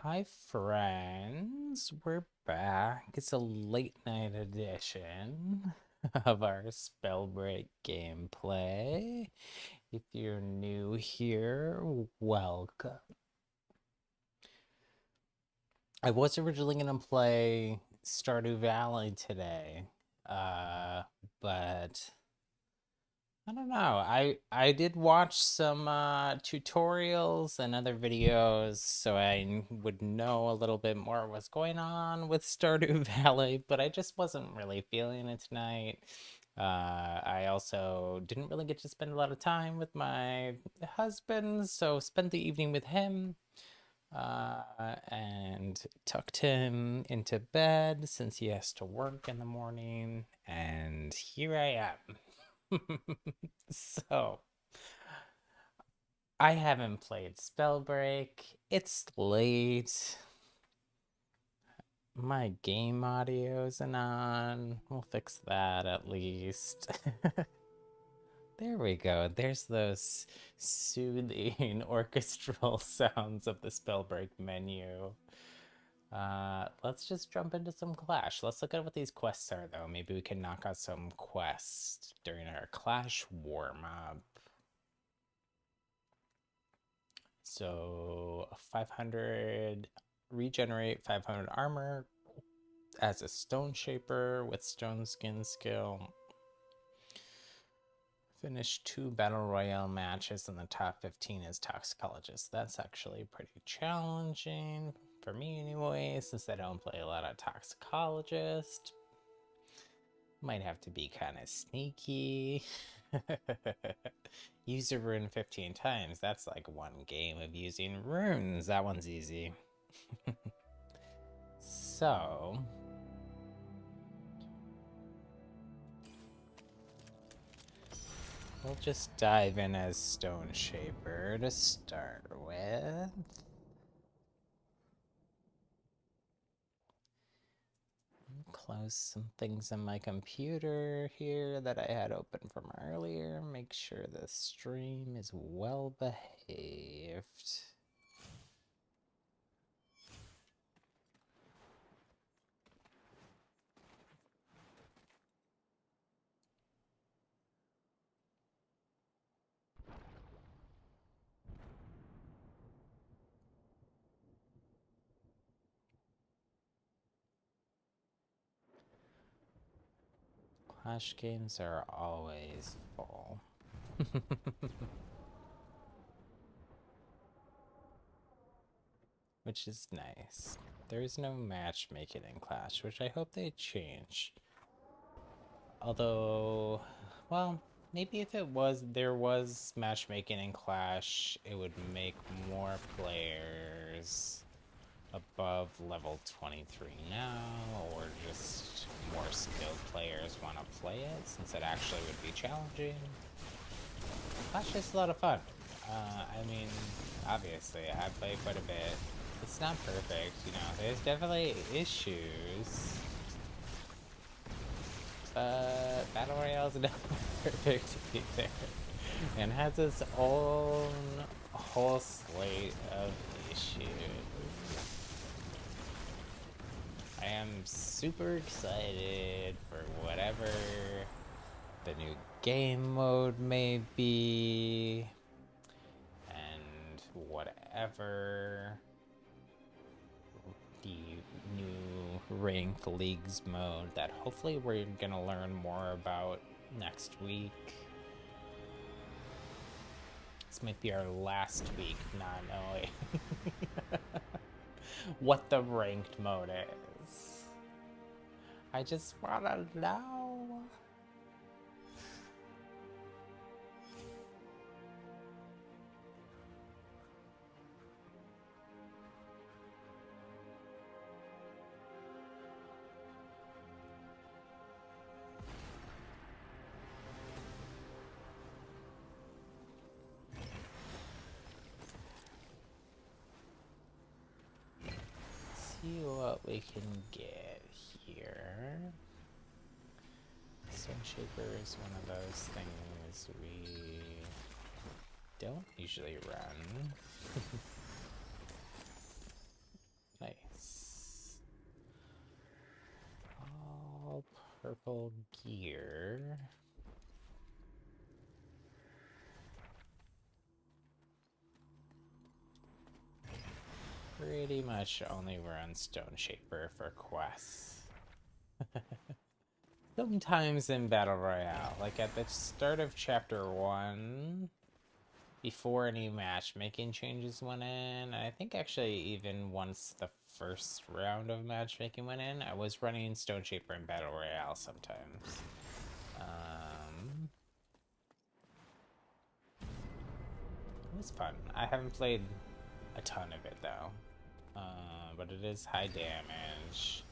Hi, friends. We're back. It's a late night edition of our Spellbreak gameplay. If you're new here, welcome. I was originally going to play Stardew Valley today, but I don't know. I did watch some tutorials and other videos so I would know a little bit more what's going on with Stardew Valley, but I just wasn't really feeling it tonight. I also didn't really get to spend a lot of time with my husband, so spent the evening with him and tucked him into bed since he has to work in the morning, and here I am. So, I haven't played Spellbreak. It's late. My game audio isn't on. We'll fix that at least. There we go. There's those soothing orchestral sounds of the Spellbreak menu. Let's just jump into some Clash. Let's look at what these quests are, though. Maybe we can knock out some quests during our Clash warm-up. So 500 regenerate, 500 armor as a stone shaper with stone skin skill. Finish 2 battle royale matches in the top 15 as toxicologist. That's actually pretty challenging for me anyway, since I don't play a lot of toxicologist. Might have to be kind of sneaky. Use a rune 15 times. That's like one game of using runes. That one's easy. So, we'll just dive in as Stone Shaper to start with. Close some things on my computer here that I had open from earlier. Make sure the stream is well behaved. Clash games are always full. Which is nice. There is no matchmaking in Clash, which I hope they change. Although, well, maybe if there was matchmaking in Clash, it would make more players above level 23 now, or just more skilled players want to play it, since it actually would be challenging. Clash is a lot of fun. I mean, obviously, I play quite a bit. It's not perfect, you know, there's definitely issues. But Battle Royale is not perfect either. And has its own whole slate of issues. I am super excited for whatever the new game mode may be, and whatever the new ranked leagues mode that hopefully we're gonna learn more about next week. This might be our last week not knowing what the ranked mode is. I just wanna know. See what we can get here. Stone Shaper is one of those things we don't usually run. purple gear. Pretty much only run Stone Shaper for quests. Sometimes in Battle Royale, like at the start of Chapter 1, before any matchmaking changes went in, I think actually even once the first round of matchmaking went in, I was running Stone Shaper in Battle Royale sometimes. It was fun. I haven't played a ton of it though, but it is high damage.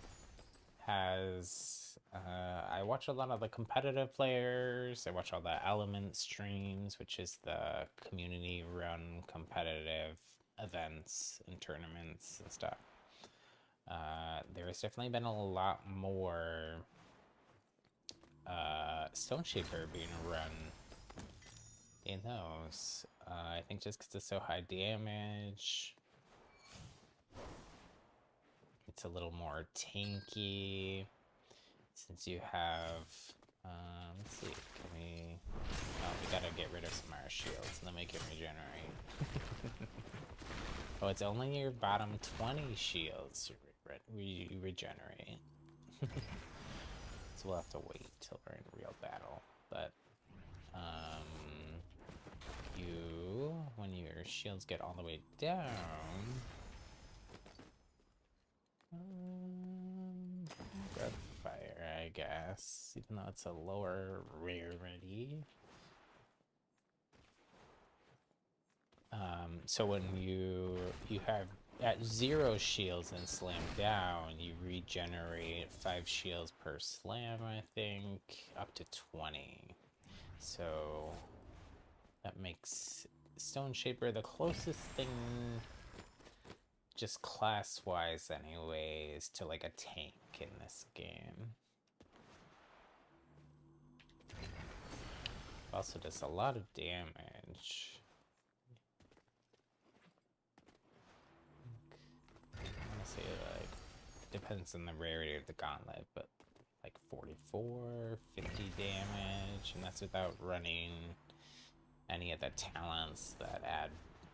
I watch a lot of the competitive players. I watch all the Element streams, which is the community-run competitive events and tournaments and stuff. There has definitely been a lot more Stone Shaper being run in those. I think just because it's so high damage, it's a little more tanky. Since you have, let's see, can we, oh, we gotta get rid of some of our shields and then we can regenerate. Oh, it's only your bottom 20 shields you regenerate. So we'll have to wait till we're in real battle. But, when your shields get all the way down, grab fire, I guess, even though it's a lower rarity. So when you have at 0 shields and slam down, you regenerate 5 shields per slam, I think, up to 20. So that makes Stone Shaper the closest thing, just class-wise anyways, to like a tank in this game. Also does a lot of damage. Honestly, like, depends on the rarity of the gauntlet, but like 44, 50 damage, and that's without running any of the talents that add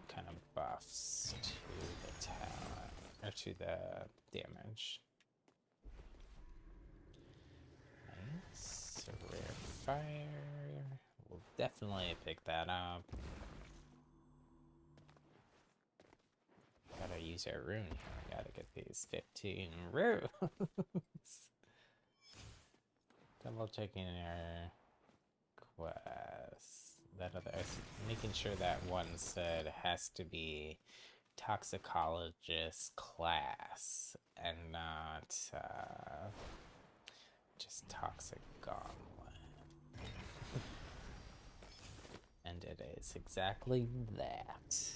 kind of buffs to the talent, or to the damage. Nice. So rare fire. We'll definitely pick that up. Gotta use our rune here. Gotta get these 15 runes. Double checking our quests. That other, making sure that one said has to be toxicologist class and not just toxic gauntlet. And it is exactly that.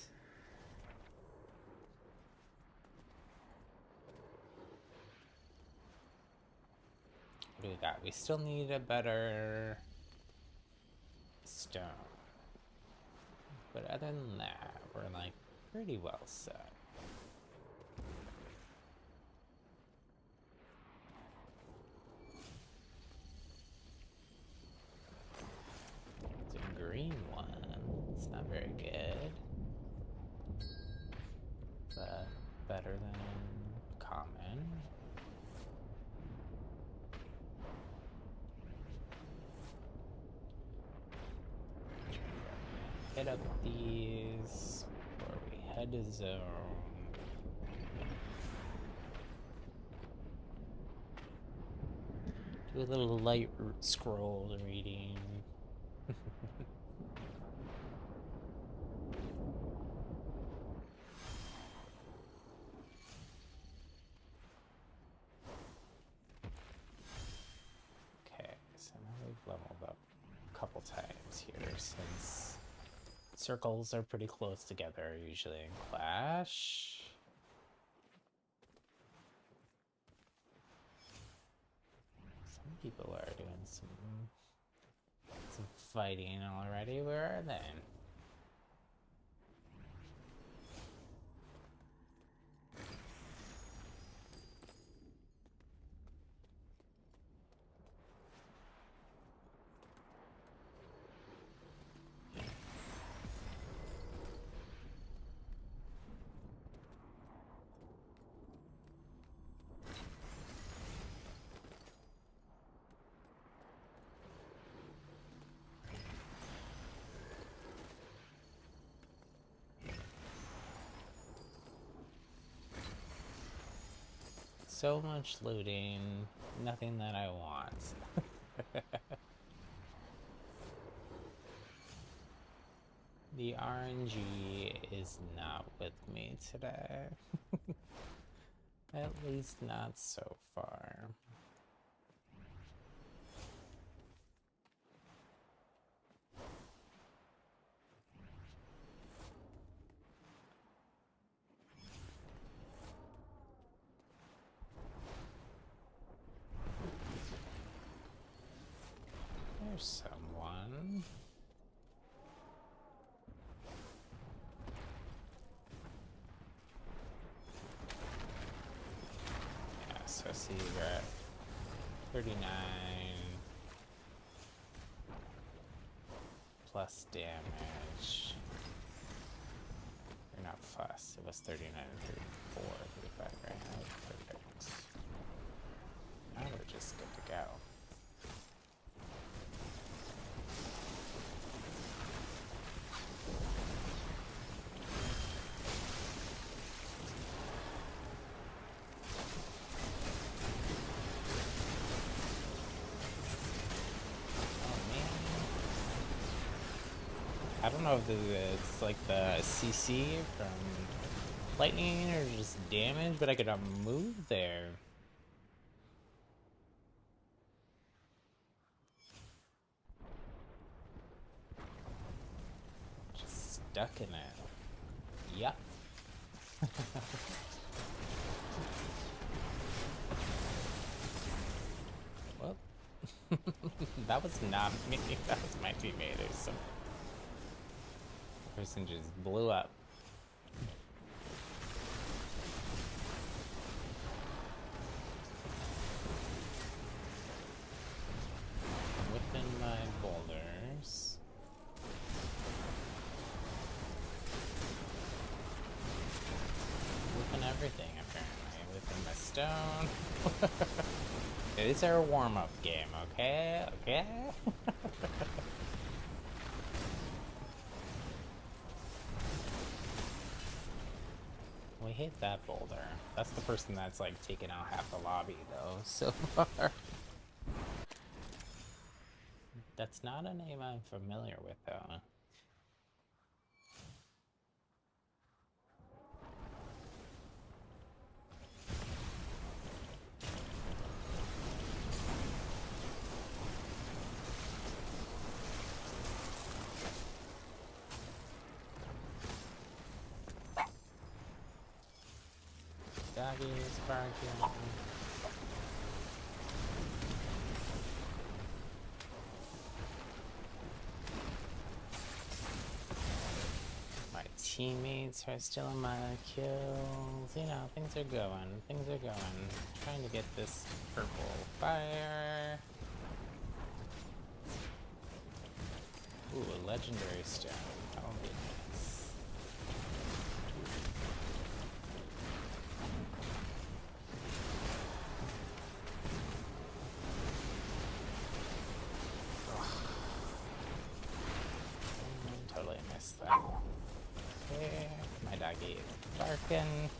What do we got? We still need a better stone. But other than that, we're like pretty well set. It's a green one. It's not very good. But better than common. Hit up these before we head to zone. Do a little light scroll reading. Okay, so now we've leveled up a couple times here since circles are pretty close together, usually in Clash. Some people are doing some fighting already. Where are they? So much looting, nothing that I want. The RNG is not with me today. At least not so far. There's someone. Yeah, so see, we're at 39 plus damage. Or not plus, it was 39 and 34, 35 right now. Perfect. Now we're just good to go. I don't know if it's like the CC from lightning or just damage, but I could move there. Just stuck in it. Yup. Well, that was not me. That was my teammate. There's some person just blew up. Within my boulders. Within everything, apparently. Within my stone. It's our warm-up game, okay? Okay? We hit that boulder. That's the person that's like taken out half the lobby though, so far. That's not a name I'm familiar with though. Doggies barking. My teammates are stealing my kills. You know, things are going. Things are going. Trying to get this purple fire. Ooh, a legendary stone. That'll be nice. Totally missed that. Okay, my doggy is barking.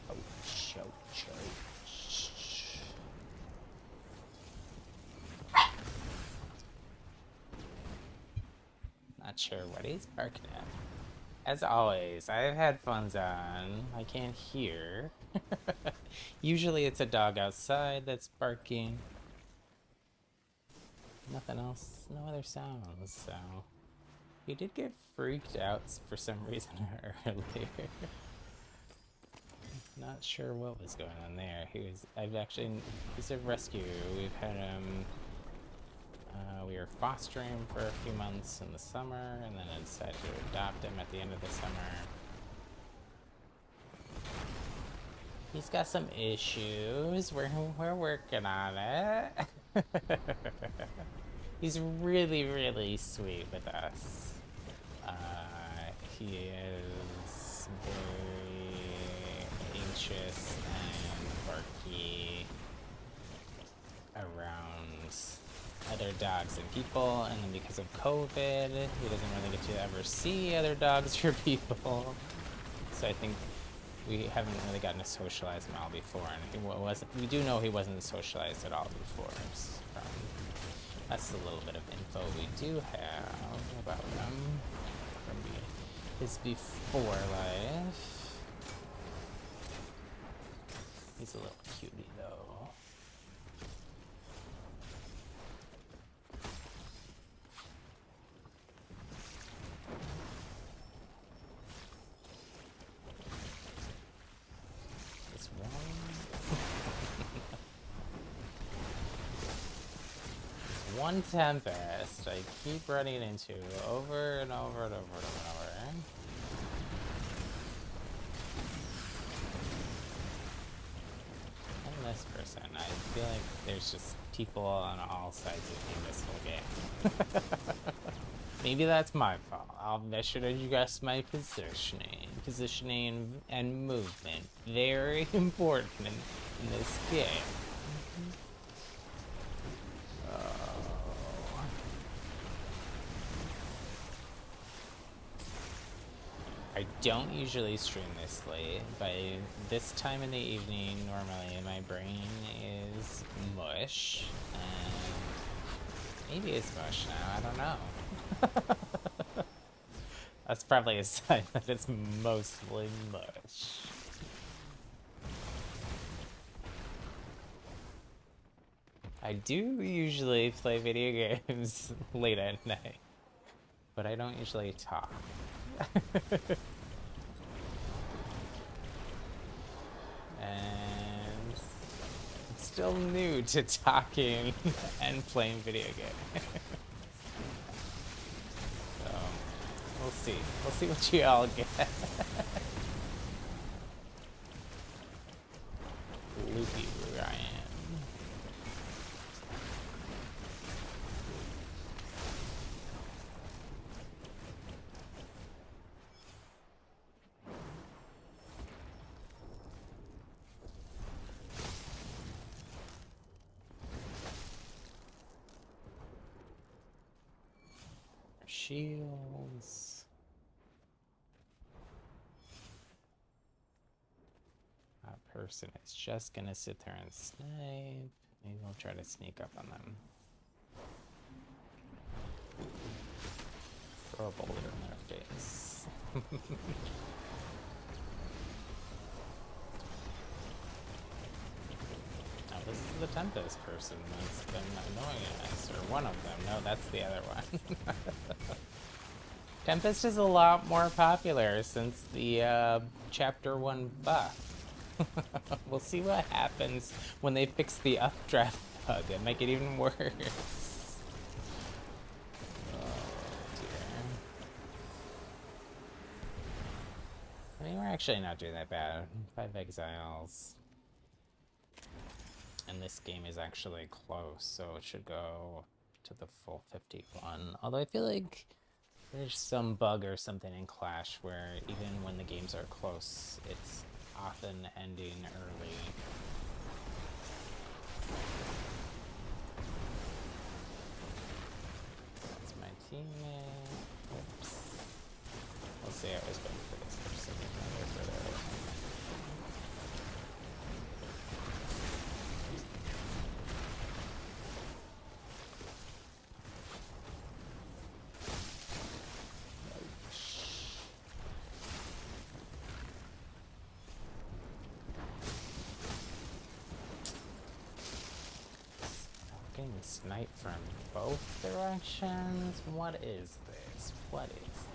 Ouch, ouch, ouch. Not sure what he's barking at. As always, I have headphones on. I can't hear. Usually it's a dog outside that's barking. Nothing else, no other sounds, so... He did get freaked out for some reason earlier. Not sure what was going on there. He's a rescue. We've had him, we were fostering him for a few months in the summer, and then I decided to adopt him at the end of the summer. He's got some issues. We're working on it. He's really, really sweet with us. He is very anxious and barky around other dogs and people, and then because of COVID, he doesn't really get to ever see other dogs or people. So I think we haven't really gotten to socialize Mal before, and he wasn't. We do know he wasn't socialized at all before. That's a little bit of info we do have about him from his before life. He's a little cutie though. This one Tempest I keep running into over and over and over and over. This person. I feel like there's just people on all sides of me this whole game. Maybe that's my fault. I should address my positioning. Positioning and movement. Very important in this game. I don't usually stream this late. By this time in the evening, normally my brain is mush. And maybe it's mush now, I don't know. That's probably a sign that it's mostly mush. I do usually play video games late at night, but I don't usually talk. And it's still new to talking and playing video games. So we'll see. We'll see what you all get. Loopy Ryan. Shields. That person is just gonna sit there and snipe. Maybe we'll try to sneak up on them. Throw a boulder in their face. Now this is the Tempest person that's been annoying us, or one of them. No, that's the other one. Tempest is a lot more popular since the Chapter 1 buff. We'll see what happens when they fix the updraft bug and make it even worse. Oh dear. I mean, we're actually not doing that bad. 5 exiles. And this game is actually close, so it should go to the full 51. Although I feel like there's some bug or something in Clash where even when the games are close, it's often ending early. That's my teammate. Oops. We'll see, I was going for this person. Snipe from both directions? What is this? What is this?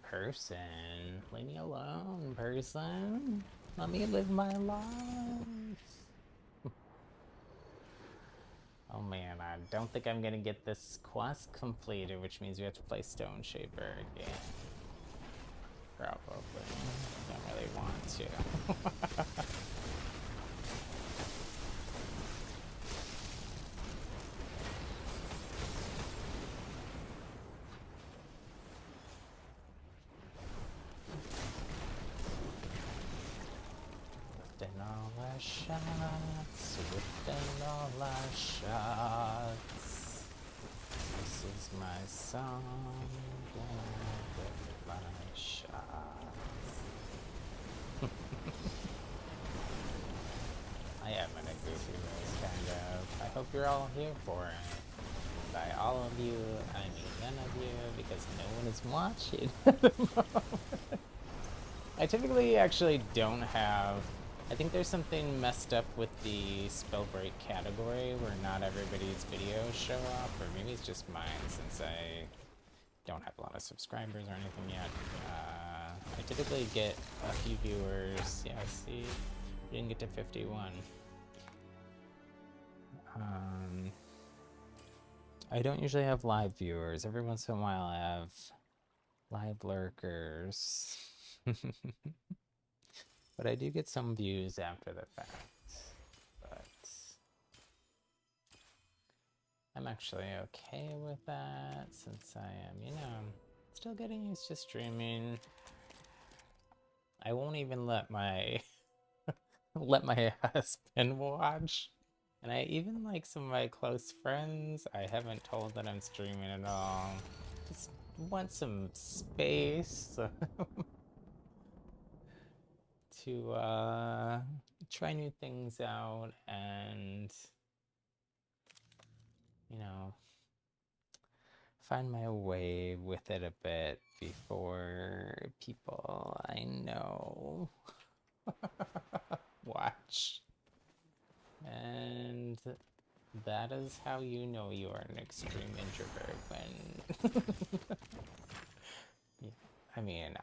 Person, leave me alone, person. Let me live my life. Oh Oh man, I don't think I'm gonna get this quest completed, which means we have to play Stone Shaper again. Probably. Don't really want to. Within all our shots, within all our shots, this is my song, with my shots. I am in a goofy race, kind of. I hope you're all here for it. By all of you, I mean none of you, because no one is watching at the moment. I typically actually don't have... I think there's something messed up with the Spellbreak category where not everybody's videos show up, or maybe it's just mine since I don't have a lot of subscribers or anything yet. I typically get a few viewers. Yeah, see, we didn't get to 51. I don't usually have live viewers. Every once in a while I have live lurkers. But I do get some views after the fact. But I'm actually okay with that since I am, you know, still getting used to streaming. I won't even let my let my husband watch. And I even like some of my close friends, I haven't told that I'm streaming at all. Just want some space. To try new things out and, you know, find my way with it a bit before people I know watch. And that is how you know you are an extreme introvert when... I mean,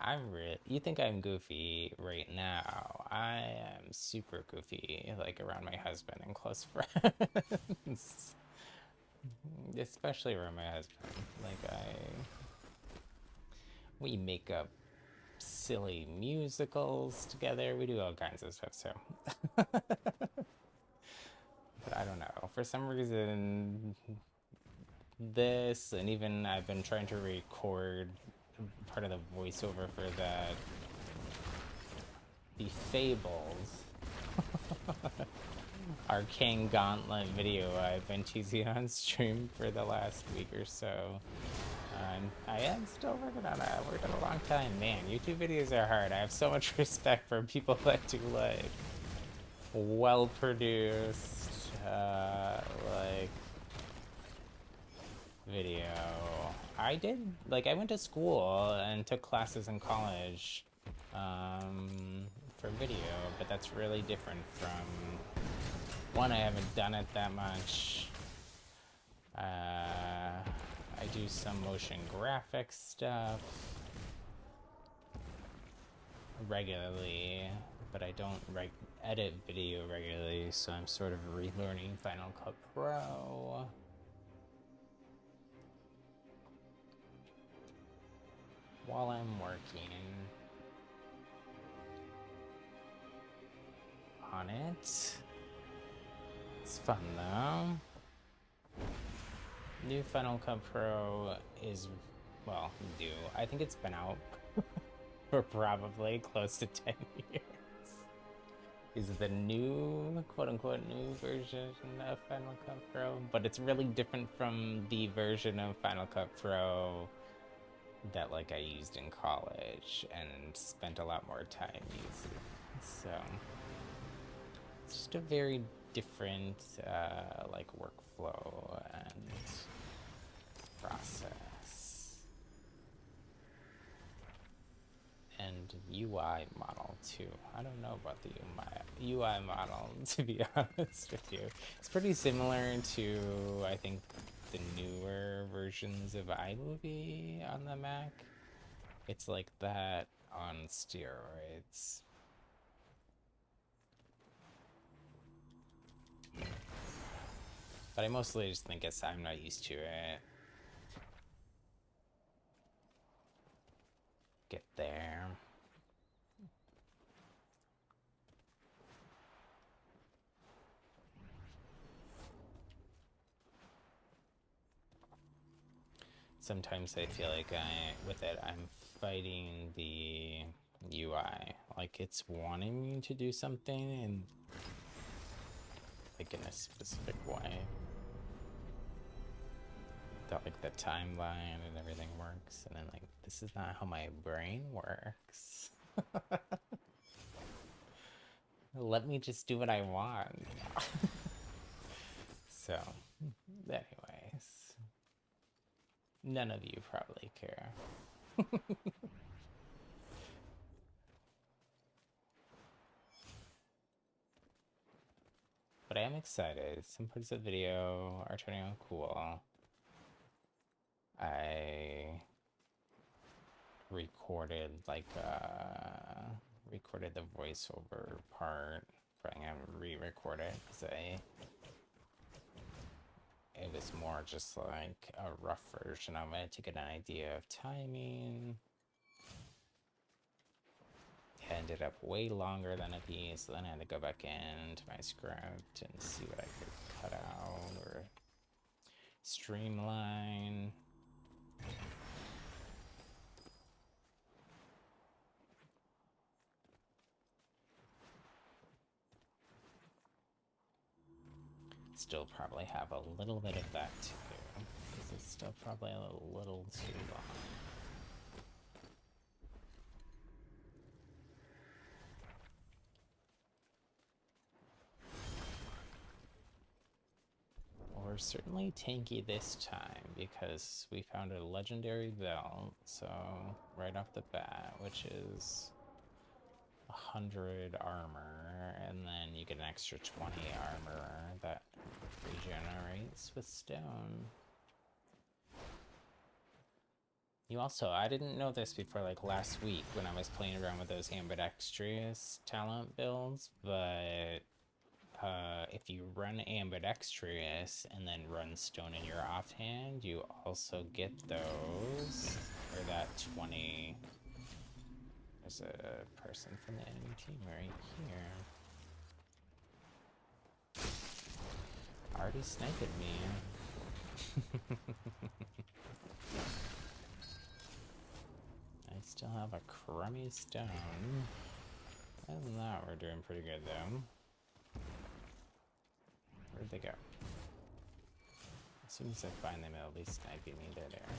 you think I'm goofy right now. I am super goofy, like around my husband and close friends. Especially around my husband. Like, we make up silly musicals together. We do all kinds of stuff, so. But I don't know. For some reason, this, and even I've been trying to record part of the voiceover for the Fables Arcane Gauntlet video I've been teasing on stream for the last week or so. I am still working on it. I worked on a long time. Man, YouTube videos are hard. I have so much respect for people that do like well-produced like video. I went to school and took classes in college for video, but that's really different from... One, I haven't done it that much. I do some motion graphics stuff regularly, but I don't edit video regularly, so I'm sort of relearning Final Cut Pro. While I'm working on it. It's fun though. New Final Cut Pro is, well, new. I think it's been out for probably close to 10 years. Is the new, quote-unquote, new version of Final Cut Pro, but it's really different from the version of Final Cut Pro that like I used in college and spent a lot more time using. So it's just a very different like workflow and process and UI model too. I don't know about the UI model, to be honest with you. It's pretty similar to, I think, the newer versions of iMovie on the Mac. It's like that on steroids. But I mostly just think it's I'm not used to it. Get there. Sometimes I feel like with it, I'm fighting the UI. Like it's wanting me to do something and like in a specific way. That like the timeline and everything works, and then like this is not how my brain works. Let me just do what I want. So, anyways, none of you probably care. But I am excited. Some parts of the video are turning out cool. I recorded recorded the voiceover part, but I'm gonna re-record it because it was more just like a rough version of it to get an idea of timing. It ended up way longer than a piece, so then I had to go back into my script and see what I could cut out or streamline. Still probably have a little bit of that too, because it's still probably a little too long. We're certainly tanky this time because we found a legendary belt, so right off the bat, which is 100 armor, and then you get an extra 20 armor that regenerates with stone. You also, I didn't know this before like last week when I was playing around with those ambidextrous talent builds, but if you run ambidextrous and then run stone in your offhand, you also get those, or that 20. There's a person from the enemy team right here. Already sniped me. I still have a crummy stone. Other than that, we're doing pretty good though. Where'd they go? As soon as I find them, it'll be sniping me. They're there.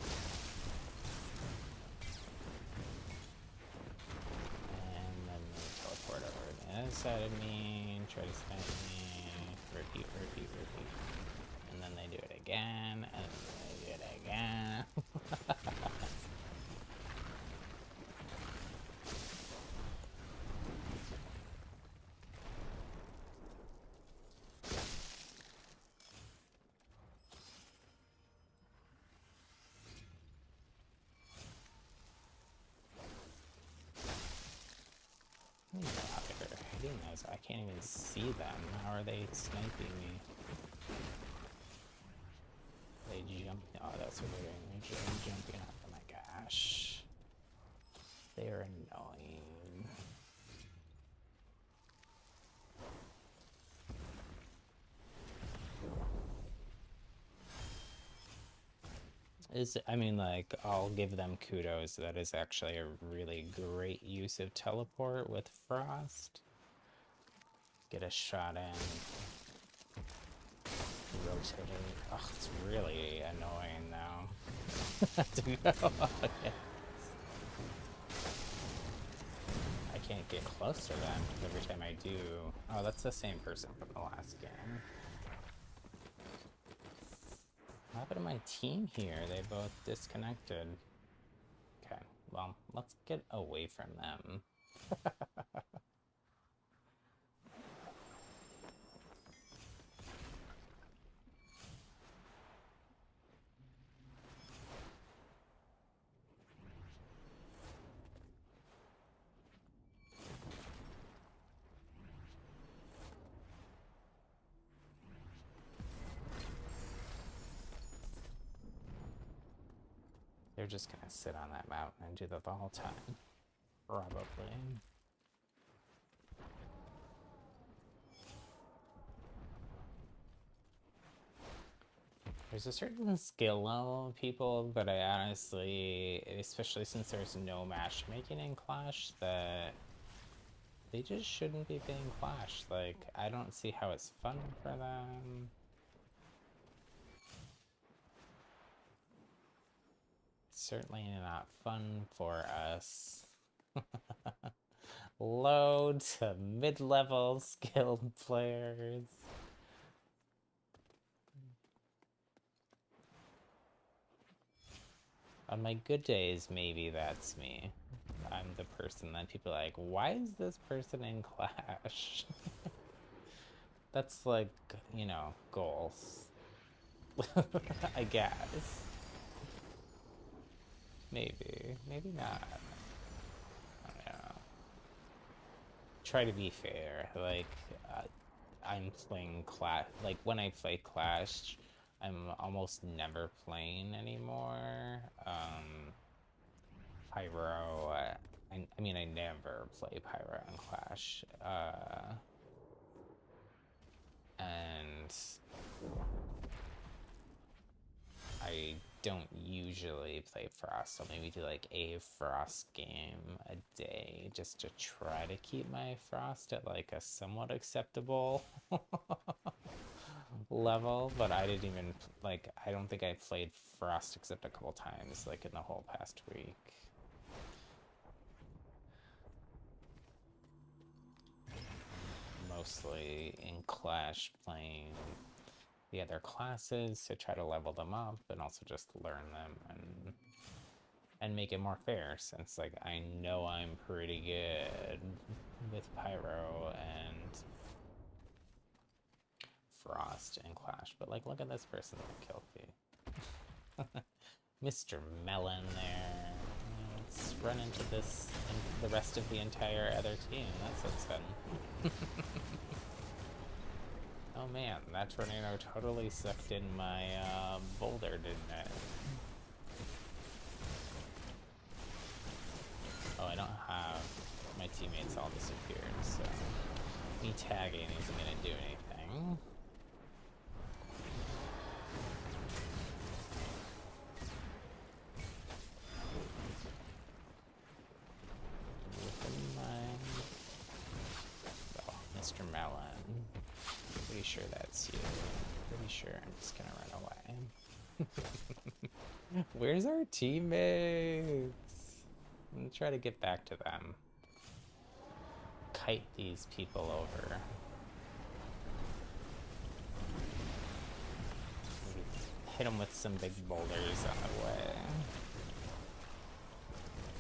And then they teleport over to the other side of me, try to snipe me, repeat, repeat, repeat. And then they do it again, and then they do it again. I don't know how they're hitting those. I can't even see them. How are they sniping me? They jump. Oh, that's what they're doing. They're jumping up. Oh my gosh. They're annoying. I mean, like, I'll give them kudos. That is actually a really great use of teleport with Frost. Get a shot in. Rotate. Oh, it's really annoying now. To go. I can't get close to them every time I do. Oh, that's the same person from the last game. What happened to my team here? They both disconnected. Okay, well, let's get away from them. just gonna sit on that mountain and do that the whole time. Probably. There's a certain skill level of people that I honestly, especially since there's no matchmaking in Clash, that they just shouldn't be playing Clash. Like, I don't see how it's fun for them. Certainly not fun for us. Low to mid-level skilled players. On my good days, maybe that's me. I'm the person that people are like, why is this person in Clash? That's like, you know, goals. I guess. Maybe. Maybe not. I don't know. Try to be fair. Like, I'm playing Clash. Like, when I play Clash, I'm almost never playing anymore. Pyro, I mean, I never play Pyro in Clash. And I don't usually play Frost. I'll maybe do like a Frost game a day just to try to keep my Frost at like a somewhat acceptable level, but I didn't even, like, I don't think I played Frost except a couple times, like, in the whole past week. Mostly in Clash playing the other classes to try to level them up and also just learn them and make it more fair, since like I know I'm pretty good with Pyro and Frost and Clash, but like look at this person that killed me. Mr. Melon there. Let's run into this and the rest of the entire other team. That sounds fun. Oh man, that tornado totally sucked in my boulder, didn't it? Oh, I don't have my teammates all disappeared, so me tagging isn't gonna do anything. Oh, Mr. Melon. Pretty sure that's you. Pretty sure I'm just gonna run away. Where's our teammates? I'm gonna try to get back to them. Kite these people over. Maybe hit them with some big boulders on the way.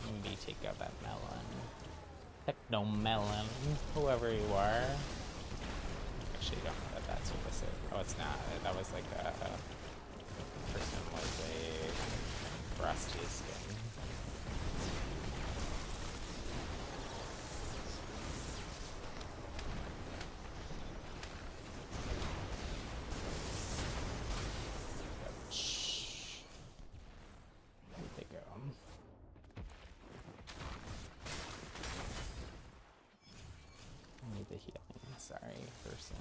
Maybe take out that melon. Techno melon, whoever you are. Actually, don't know that that's what this is. Oh, it's not. That was like a person with a rusty skin. Where'd they go? I need the healing. Sorry, person.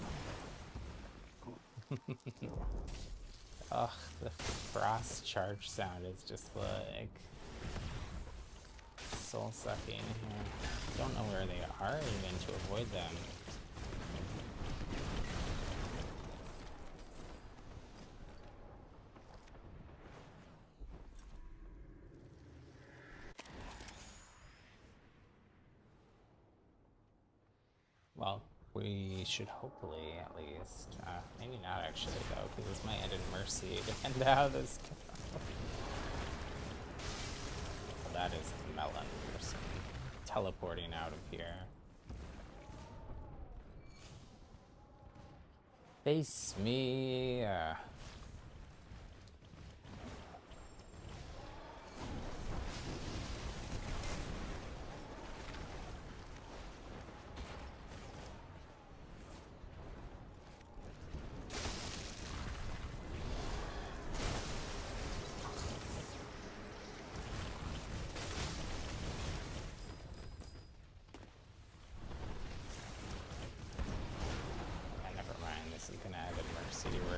Ugh, the frost charge sound is just like soul sucking here. Don't know where they are even to avoid them. Well, we should hopefully at least, maybe not actually though, because this might end in mercy depending on how this goes. Well, that is the melon person teleporting out of here. Face me.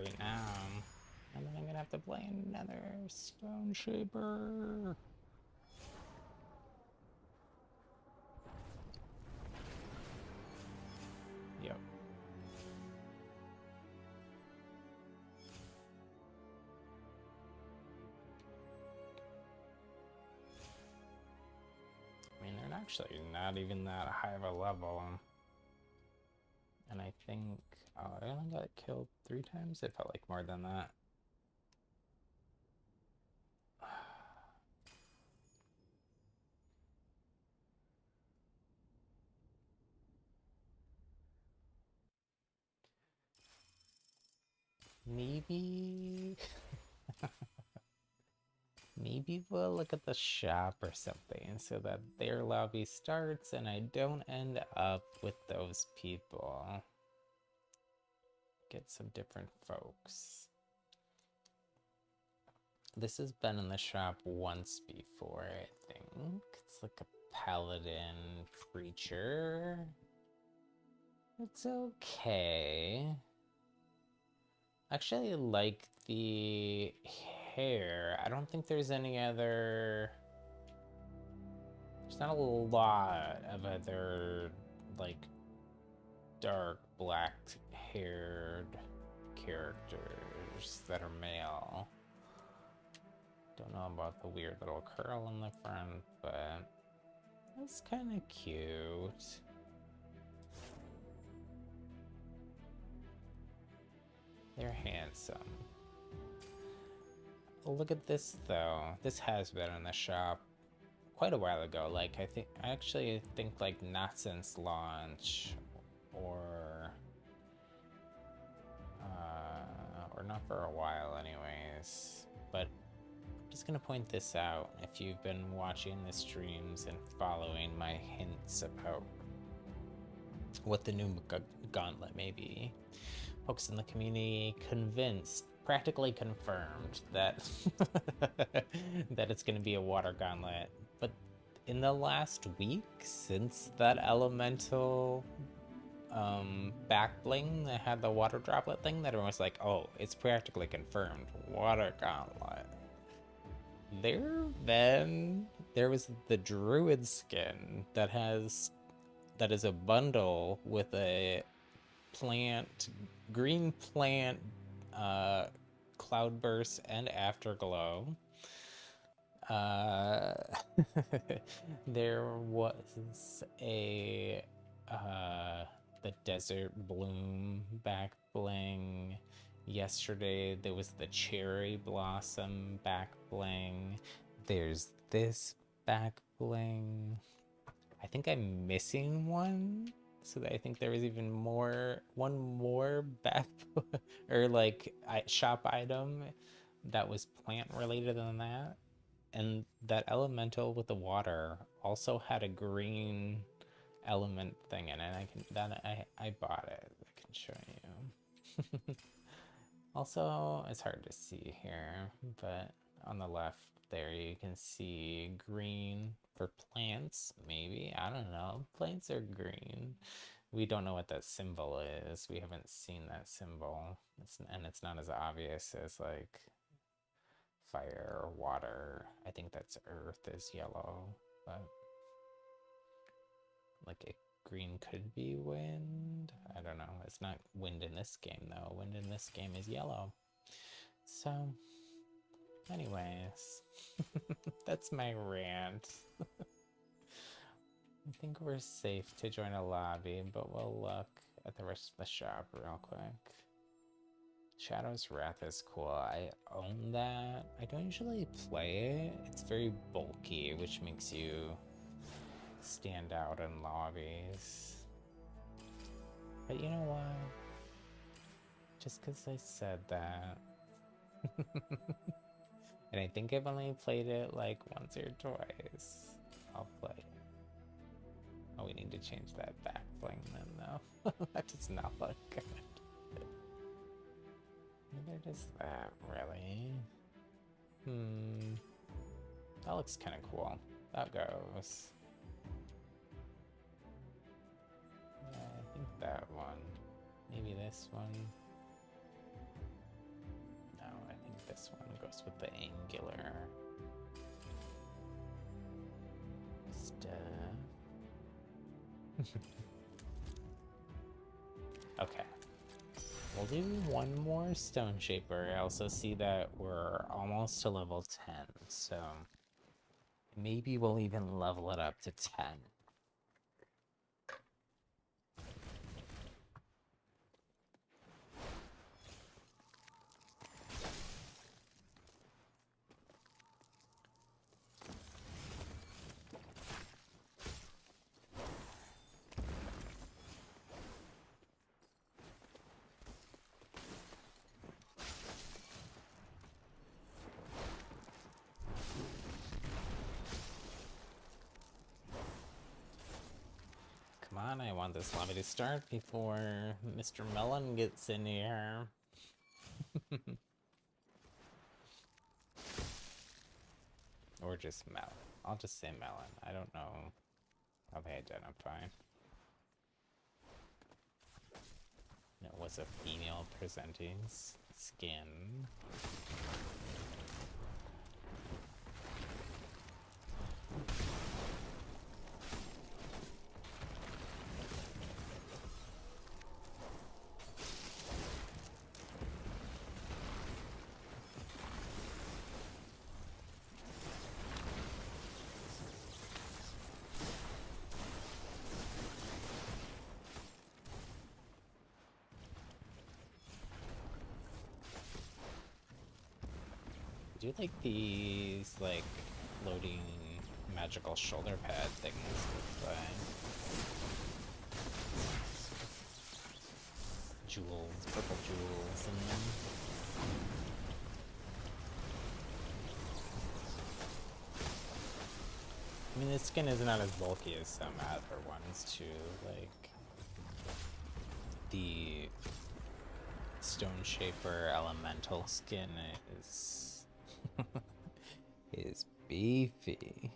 lobby now. And then I'm gonna have to play another Stone Shaper. Yep. I mean, they're actually not even that high of a level. And I think, oh, I only got killed 3 times? It felt like more than that. Maybe... Maybe we'll look at the shop or something so that their lobby starts and I don't end up with those people. Get some different folks. This has been in the shop once before, I think. It's like a paladin preacher. It's okay. Actually, I like the hair. I don't think there's any other... There's not a lot of other, like, dark black-haired characters that are male. Don't know about the weird little curl in the front, but that's kind of cute. They're handsome. Look at this though. This has been in the shop quite a while ago. Like I actually think like not since launch, or not for a while anyways. But I'm just gonna point this out if you've been watching the streams and following my hints about what the new gauntlet may be. Folks in the community convinced, practically confirmed that that it's going to be a water gauntlet. But in the last week, since that elemental back bling that had the water droplet thing, that everyone was like, oh, it's practically confirmed, water gauntlet. There was the druid skin that is a bundle with a green plant, cloudburst, and afterglow. There was a the desert bloom back bling. Yesterday there was the cherry blossom back bling. There's this back bling. I think I'm missing one. So I think there was even one more back or like shop item that was plant related than that. And that elemental with the water also had a green element thing in it. I bought it. I can show you. Also, it's hard to see here, but on the left there you can see green for plants, maybe. I don't know. Plants are green. We don't know what that symbol is. We haven't seen that symbol. It's not as obvious as like fire or water. I think that's earth is yellow, but like a green could be wind. I don't know. It's not wind in this game though. Wind in this game is yellow. So anyways, that's my rant. I think we're safe to join a lobby, but we'll look at the rest of the shop real quick. Shadow's Wrath is cool. I own that. I don't usually play it. It's very bulky, which makes you stand out in lobbies. But you know what? Just because I said that. And I think I've only played it like once or twice. I'll play it. Oh, we need to change that back bling then, though. That does not look good. Neither does that, really. That looks kind of cool. That goes. Yeah, I think that one. Maybe this one. goes with the angular stuff. Okay. We'll do one more Stone Shaper. I also see that we're almost to level 10, so maybe we'll even level it up to 10. Come on, I want this lobby to start before Mr. Melon gets in here. Or just Melon. I'll just say Melon. I don't know how they identify. It was a female presenting skin. I do like these, like, floating magical shoulder pad things with jewels, purple jewels in them. I mean, this skin is not as bulky as some other ones, too. Like, the Stone Shaper Elemental skin is is beefy.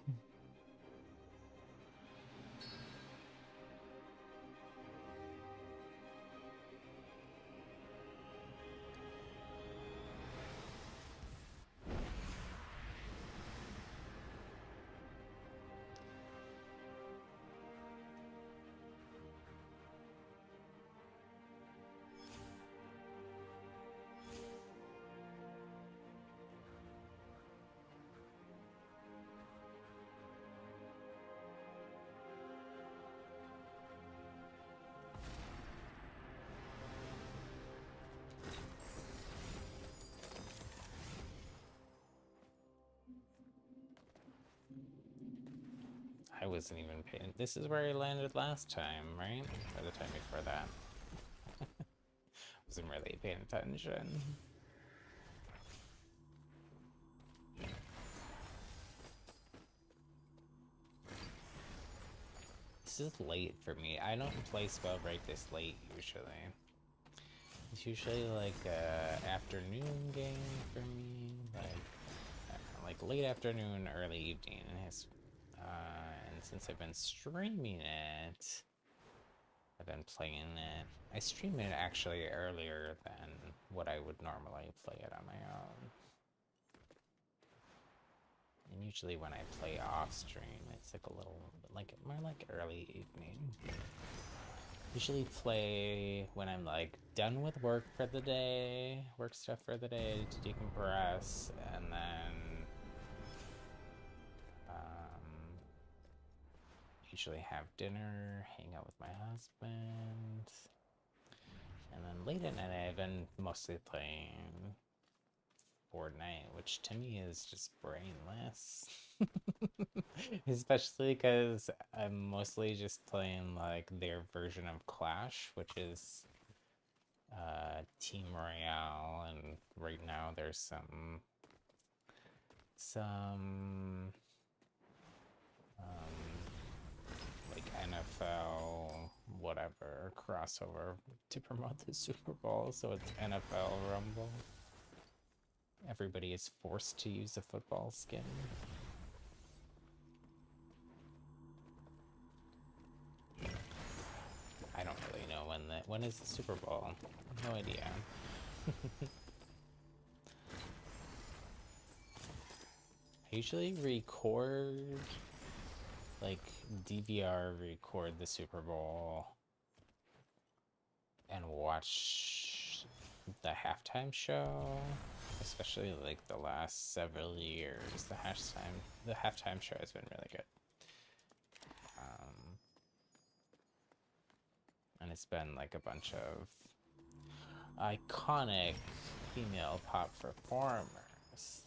I wasn't even paying. This is where I landed last time, right? Or the time before that. Wasn't really paying attention. This is late for me. I don't play Spellbreak this late usually. It's usually like a afternoon game for me, like late afternoon, early evening. And since I've been streaming it, I've been playing it. I stream it actually earlier than what I would normally play it on my own. And usually when I play off stream, it's like a little, like more like early evening. Usually play when I'm like done with work for the day, work stuff for the day to decompress, and then usually have dinner, hang out with my husband, and then late at night I've been mostly playing Fortnite, which to me is just brainless. Especially because I'm mostly just playing like their version of Clash, which is Team Royale, and right now there's some like NFL whatever crossover to promote the Super Bowl, so it's NFL Rumble. Everybody is forced to use a football skin. I don't really know when is the Super Bowl. No idea. I usually record, like, DVR record the Super Bowl and watch the halftime show, especially like the last several years. The halftime show has been really good. And it's been like a bunch of iconic female pop performers.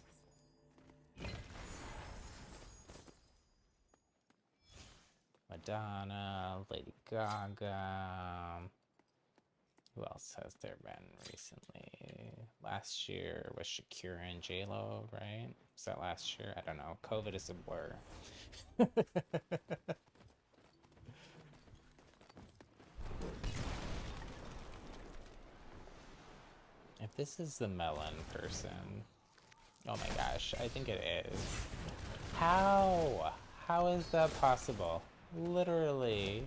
Madonna, Lady Gaga. Who else has there been recently? Last year was Shakira and J-Lo, right? Was that last year? I don't know. COVID is a blur. If this is the melon person, oh my gosh, I think it is. How? How is that possible? Literally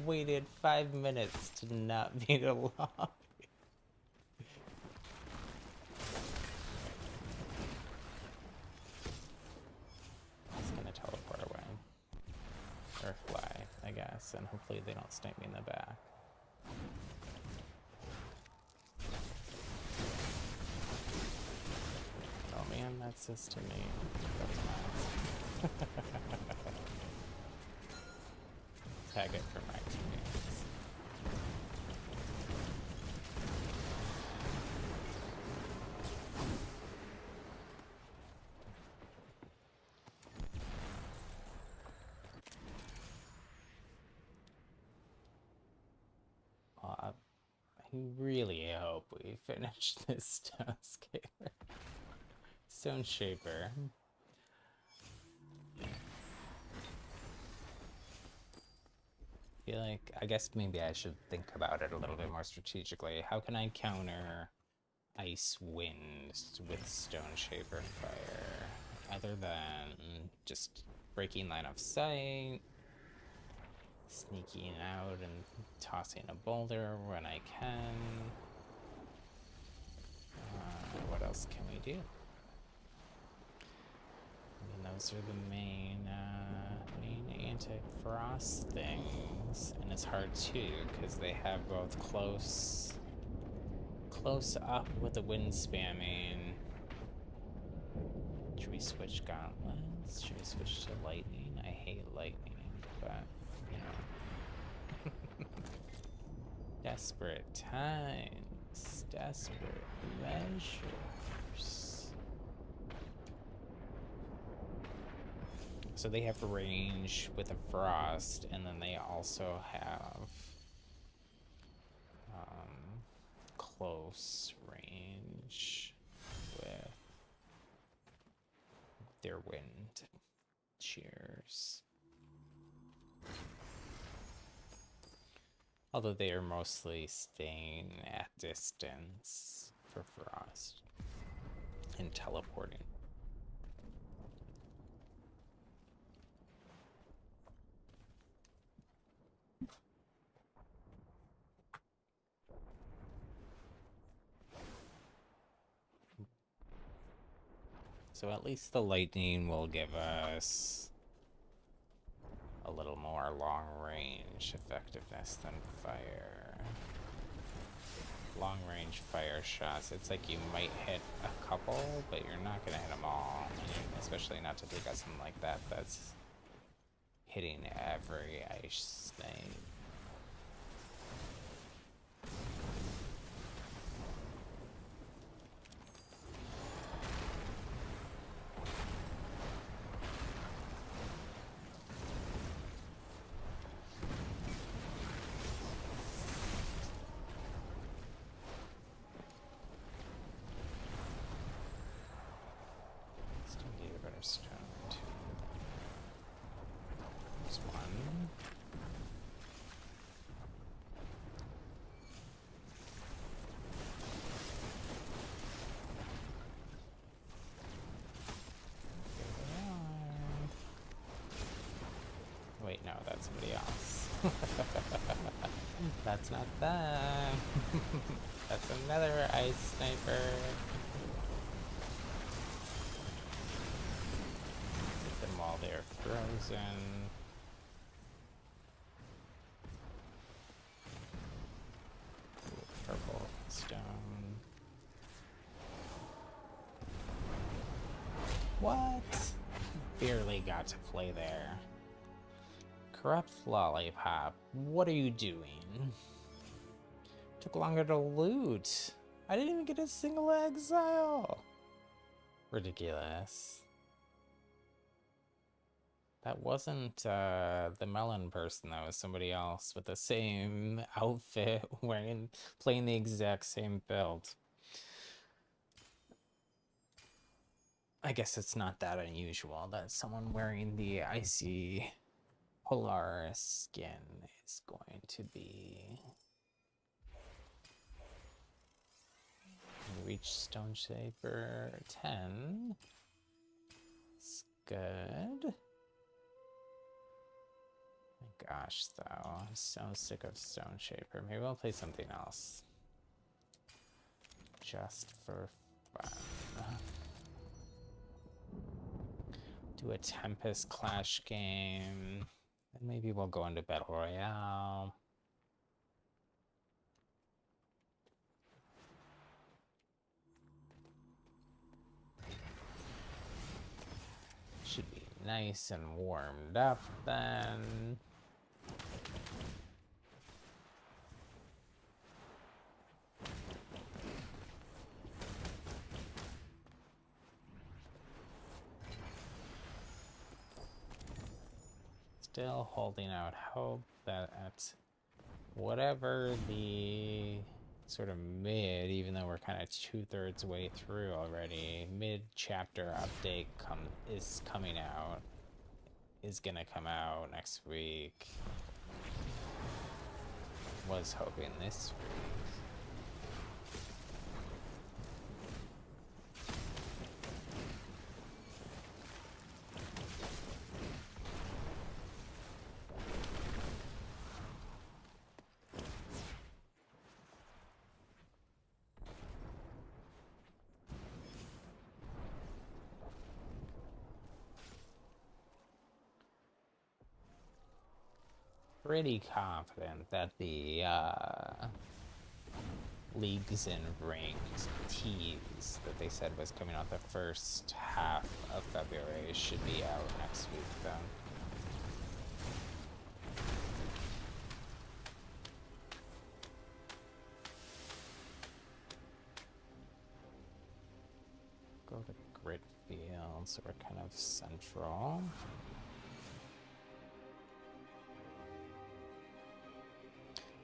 waited 5 minutes to not be in a lobby. It's gonna teleport away. Or fly, I guess, and hopefully they don't snipe me in the back. Oh man, that's just to me. That's nice. Tag it for my teammates. I really hope we finish this Stone Scaler. Stone Shaper. I feel like, I guess maybe I should think about it a little bit more strategically. How can I counter Ice Wind with Stone Shaper Fire? Other than just breaking line of sight, sneaking out and tossing a boulder when I can. What else can we do? I mean, those are the main anti-frost things, and it's hard too because they have both close up with the wind spamming. Should we switch gauntlets? Should we switch to lightning? I hate lightning, but you know. Desperate times, desperate measures. So they have range with a frost, and then they also have close range with their wind shears. Although they are mostly staying at distance for frost and teleporting. So at least the lightning will give us a little more long range effectiveness than fire. Long range fire shots, it's like you might hit a couple, but you're not gonna hit them all. Especially not to take out something like that that's hitting every ice snake. Wait, no, that's somebody else. That's not them. That's another ice sniper. frozen. Ooh, purple stone. What? Barely got to play there. Corrupt Lollipop, what are you doing? Took longer to loot. I didn't even get a single exile. Ridiculous. That wasn't the melon person. That was somebody else with the same outfit, playing the exact same build. I guess it's not that unusual that someone wearing the icy Polaris skin is going to be... Reach Stone Shaper 10. It's good. My gosh, though, I'm so sick of Stone Shaper. Maybe I'll play something else. Just for fun. Do a Tempest Clash game. And maybe we'll go into Battle Royale. Should be nice and warmed up then. Still holding out hope that whatever the sort of mid, even though we're kind of 2/3 way through already, mid-chapter update is coming out, is gonna come out next week. Was hoping this week. Pretty confident that the Leagues and Rings tease that they said was coming out the first half of February should be out next week then. Go to Grid Field, so we're kind of central.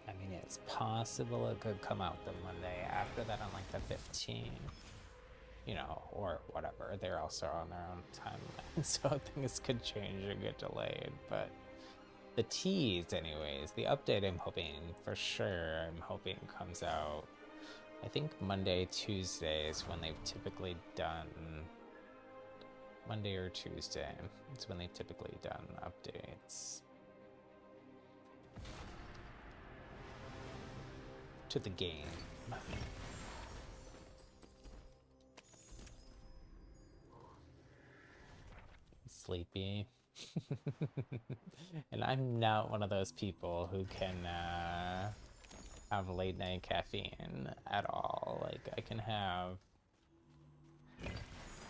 I mean, it's possible it could come out the Monday after that on like the 15th, you know, or whatever. They're also on their own timeline, so things could change or get delayed. But the tease, anyways, the update I'm hoping for sure, I'm hoping comes out, I think Monday, Tuesday is when they've typically done, Monday or Tuesday, it's when they've typically done updates to the game. Sleepy. And I'm not one of those people who can have late night caffeine at all. Like, I can have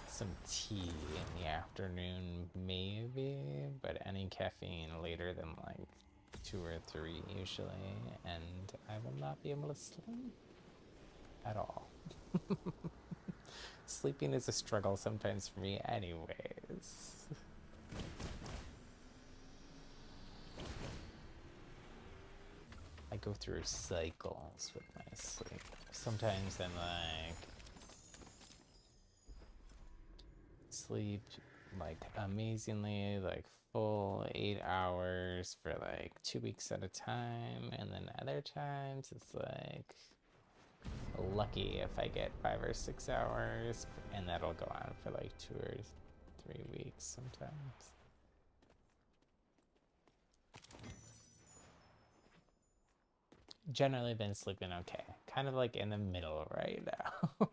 some tea in the afternoon maybe, but any caffeine later than like 2 or 3 usually, and I will not be able to sleep at all. Sleeping is a struggle sometimes for me anyways. I go through cycles with my sleep. Sometimes I'm like sleep like amazingly, like full 8 hours for like 2 weeks at a time, and then other times it's like lucky if I get 5 or 6 hours, and that'll go on for like 2 or 3 weeks sometimes. Generally been sleeping okay, kind of like in the middle right now.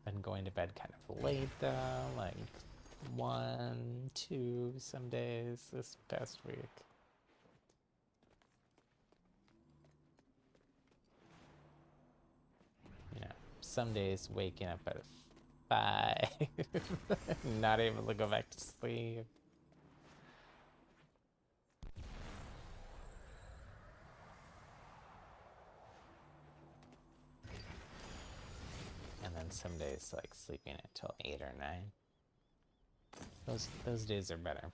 Been going going to bed kind of late though, like 1, 2 some days this past week. You know, some days waking up at 5, not able to go back to sleep. And then some days like sleeping until 8 or 9. Those days are better.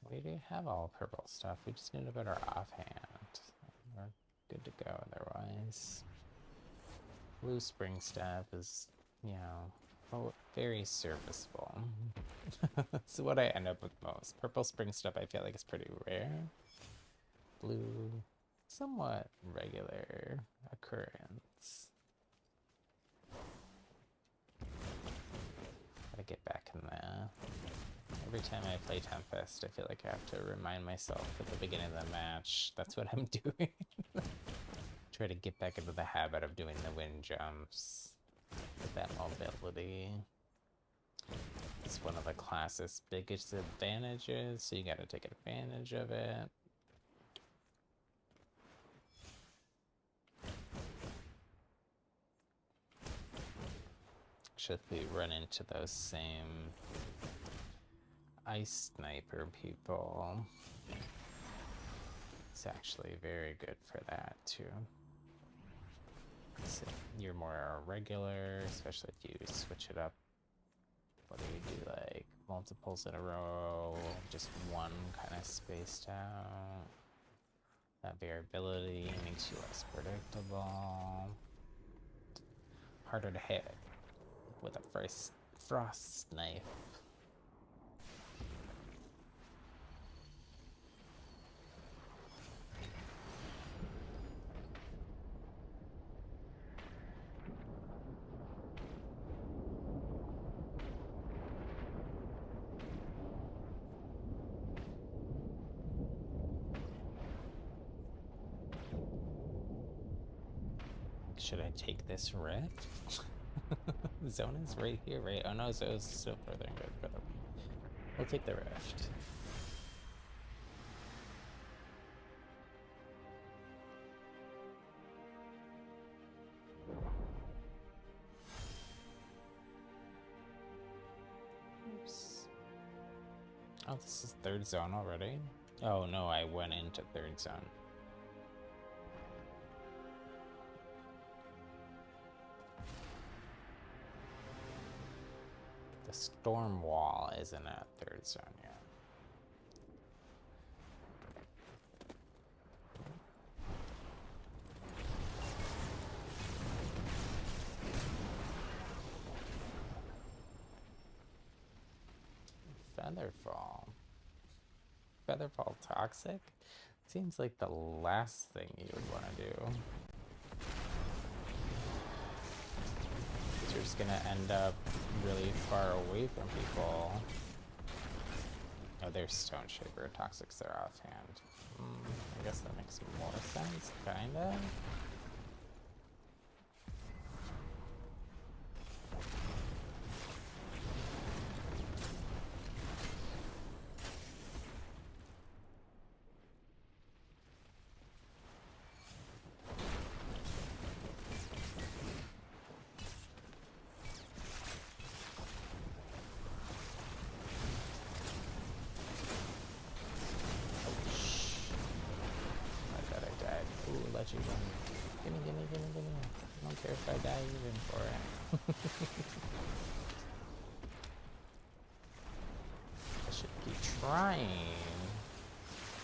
We do have all purple stuff. We just need a better offhand. We're good to go otherwise. Blue spring stuff is, you know, very serviceable. That's what I end up with most. Purple spring stuff I feel like is pretty rare. Blue, somewhat regular occurrence. Gotta get back in there. Every time I play Tempest, I feel like I have to remind myself at the beginning of the match, that's what I'm doing. Try to get back into the habit of doing the wind jumps with that mobility. It's one of the class's biggest advantages, so you gotta take advantage of it. Actually, if we run into those same ice sniper people, it's actually very good for that too. So you're more regular, especially if you switch it up. What do you do, like multiples in a row, just one kind of spaced out? That variability makes you less predictable. Harder to hit with a frost knife. Should I take this rift? Zona's right here, right? Oh no, Zona's still further and further. We'll take the rift. Oops. Oh, this is third zone already? Oh no, I went into third zone. The storm wall isn't at third zone yet. Featherfall. Featherfall toxic? Seems like the last thing you would want to do. You're just gonna end up really far away from people. Oh, there's Stone Shaper. Toxics are offhand. I guess that makes more sense, kinda. You run. Gimme, gimme, gimme, gimme. I don't care if I die even for it. I should keep trying.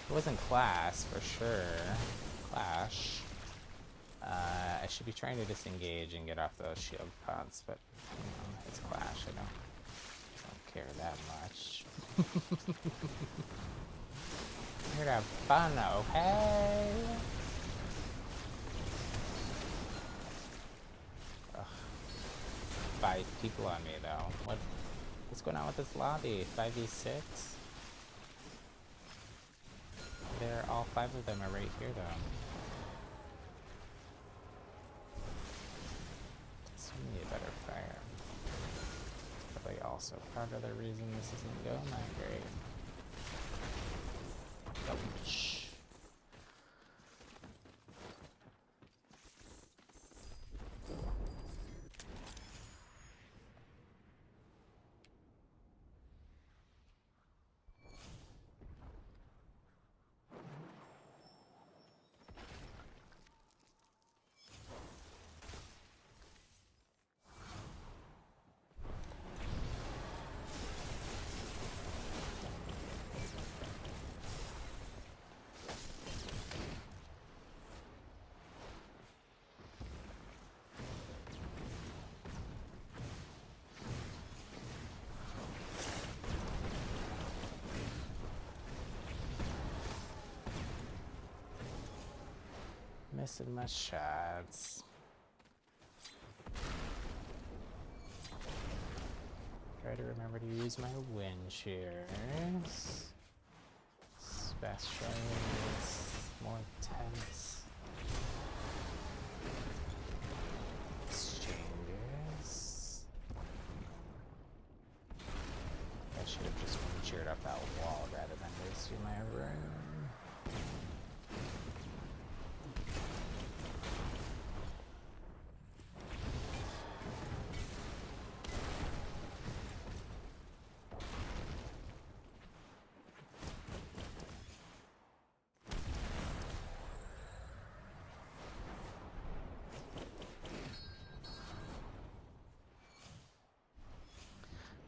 It wasn't class, for sure. Clash. I should be trying to disengage and get off those shield pods, but, you know, it's clash, I don't care that much. Here to have fun, okay? Ugh. 5 people on me though. What's going on with this lobby? 5v6? All 5 of them are right here though. So we need a better fire. Probably also part of the reason this isn't going that great. Ouch. Missing my shots. Try to remember to use my wind shears. Especially more tense exchanges. I should have just cheered up that wall rather than wasting my room.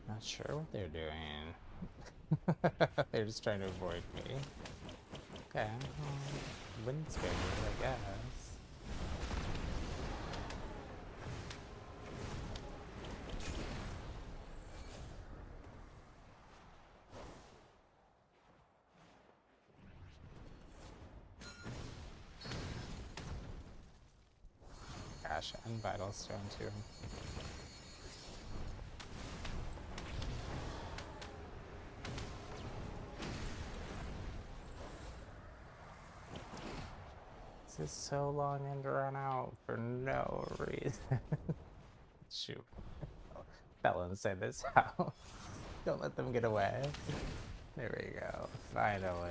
Not sure what they're doing. They're just trying to avoid me. Okay, wind speed, I guess. Gosh, and Vital Stone too. This is so long and drawn out for no reason. Shoot. Fell inside this house. Don't let them get away. There we go. Finally.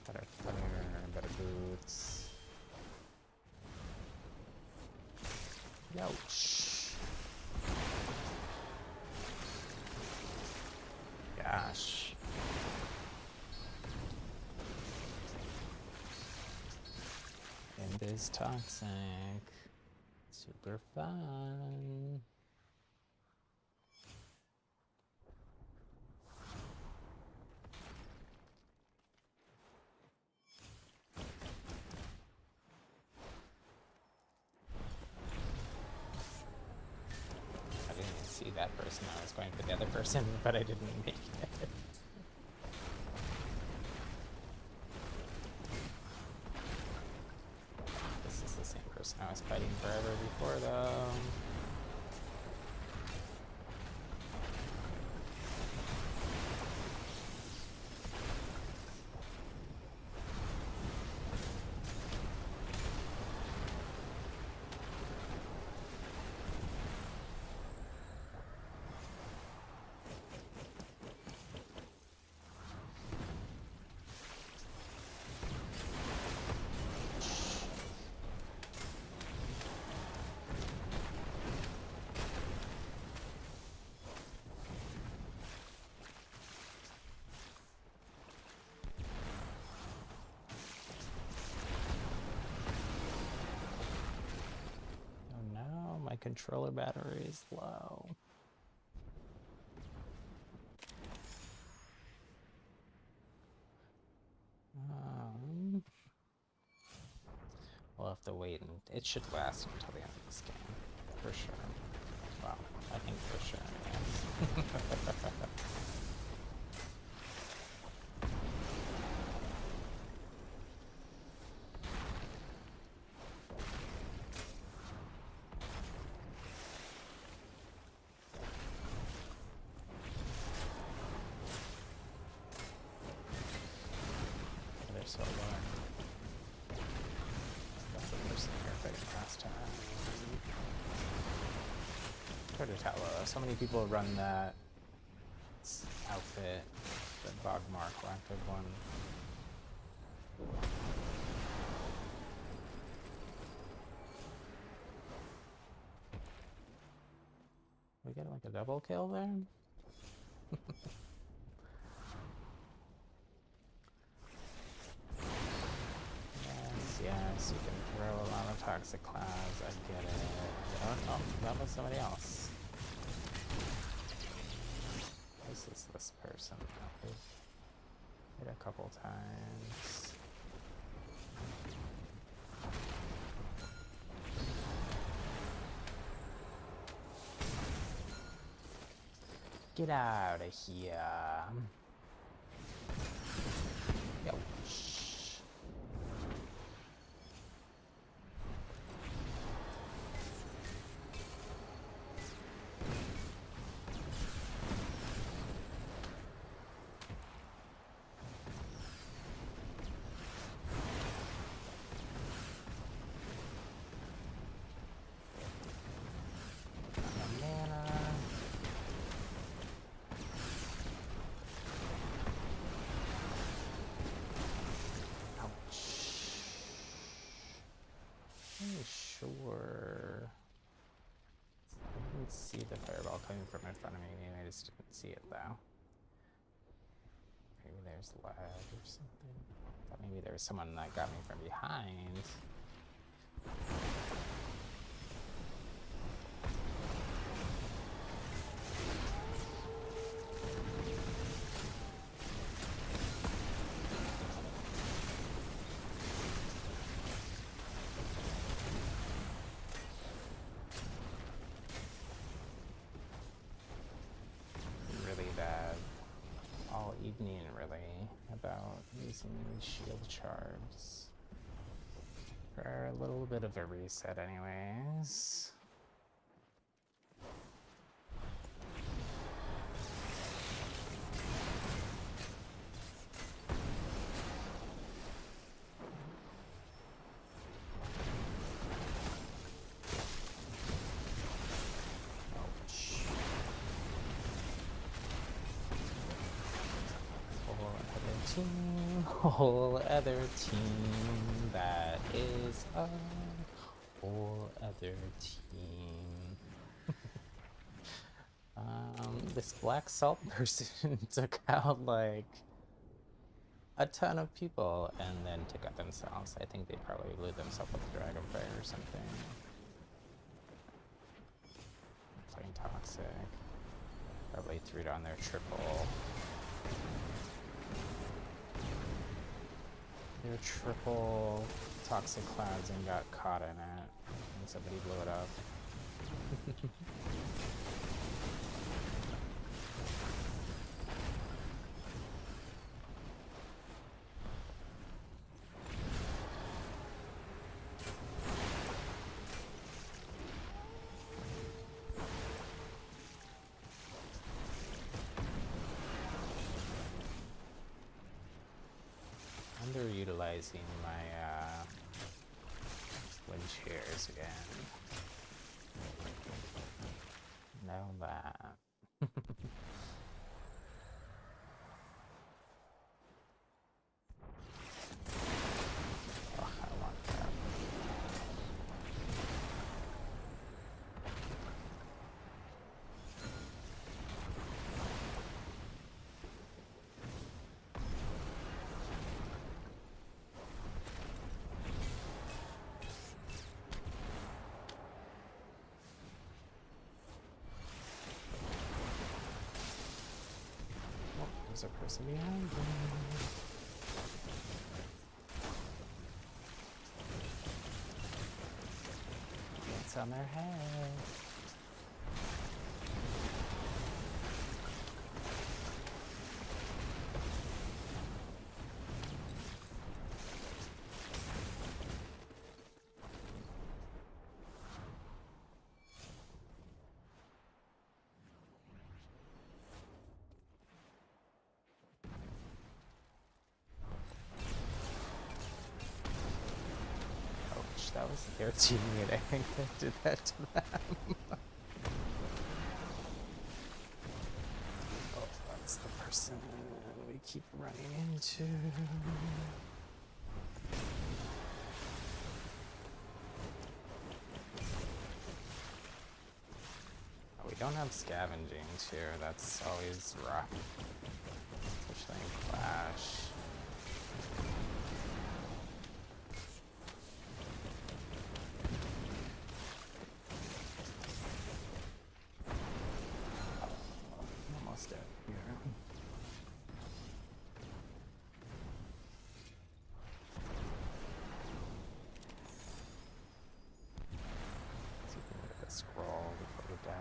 Better fire, better boots. Ouch. Gosh. And is toxic. Super fun. I didn't even see that person. I was going for the other person, but I didn't make it. This is the same person I was fighting forever before, though. Controller battery is low. We'll have to wait, and it should last until the end of this game, for sure. Well, I think for sure, yes. They're so low. That's the person here fighting last time. Hard to tell though. So many people run that outfit, the Bogmark active one. We get like a double kill there? Yes, you can throw a lot of toxic clouds, I get it. Oh no, that was somebody else. This is this person that we've hit a couple times. Get out of here. Yo. Sure. I didn't see the fireball coming from in front of me, and I just didn't see it though. Maybe there's lag or something. I thought maybe there was someone that got me from behind. Evening really about using shield charms for a little bit of a reset anyways. Whole other team that is a whole other team. This black salt person took out like a ton of people and then took out themselves. I think they probably blew themselves with a dragonfire or something. Playing toxic. Probably threw down their triple. Their triple toxic clouds and got caught in it, and somebody blew it up. Underutilizing my wind shears again. Know that. Oh, I want that. There's a person behind me. on their head. That was their teammate, I think, that did that to them. Oh, that's the person we keep running into. Oh, we don't have scavenging, too. That's always rough. Especially in Clash. Scroll before we die.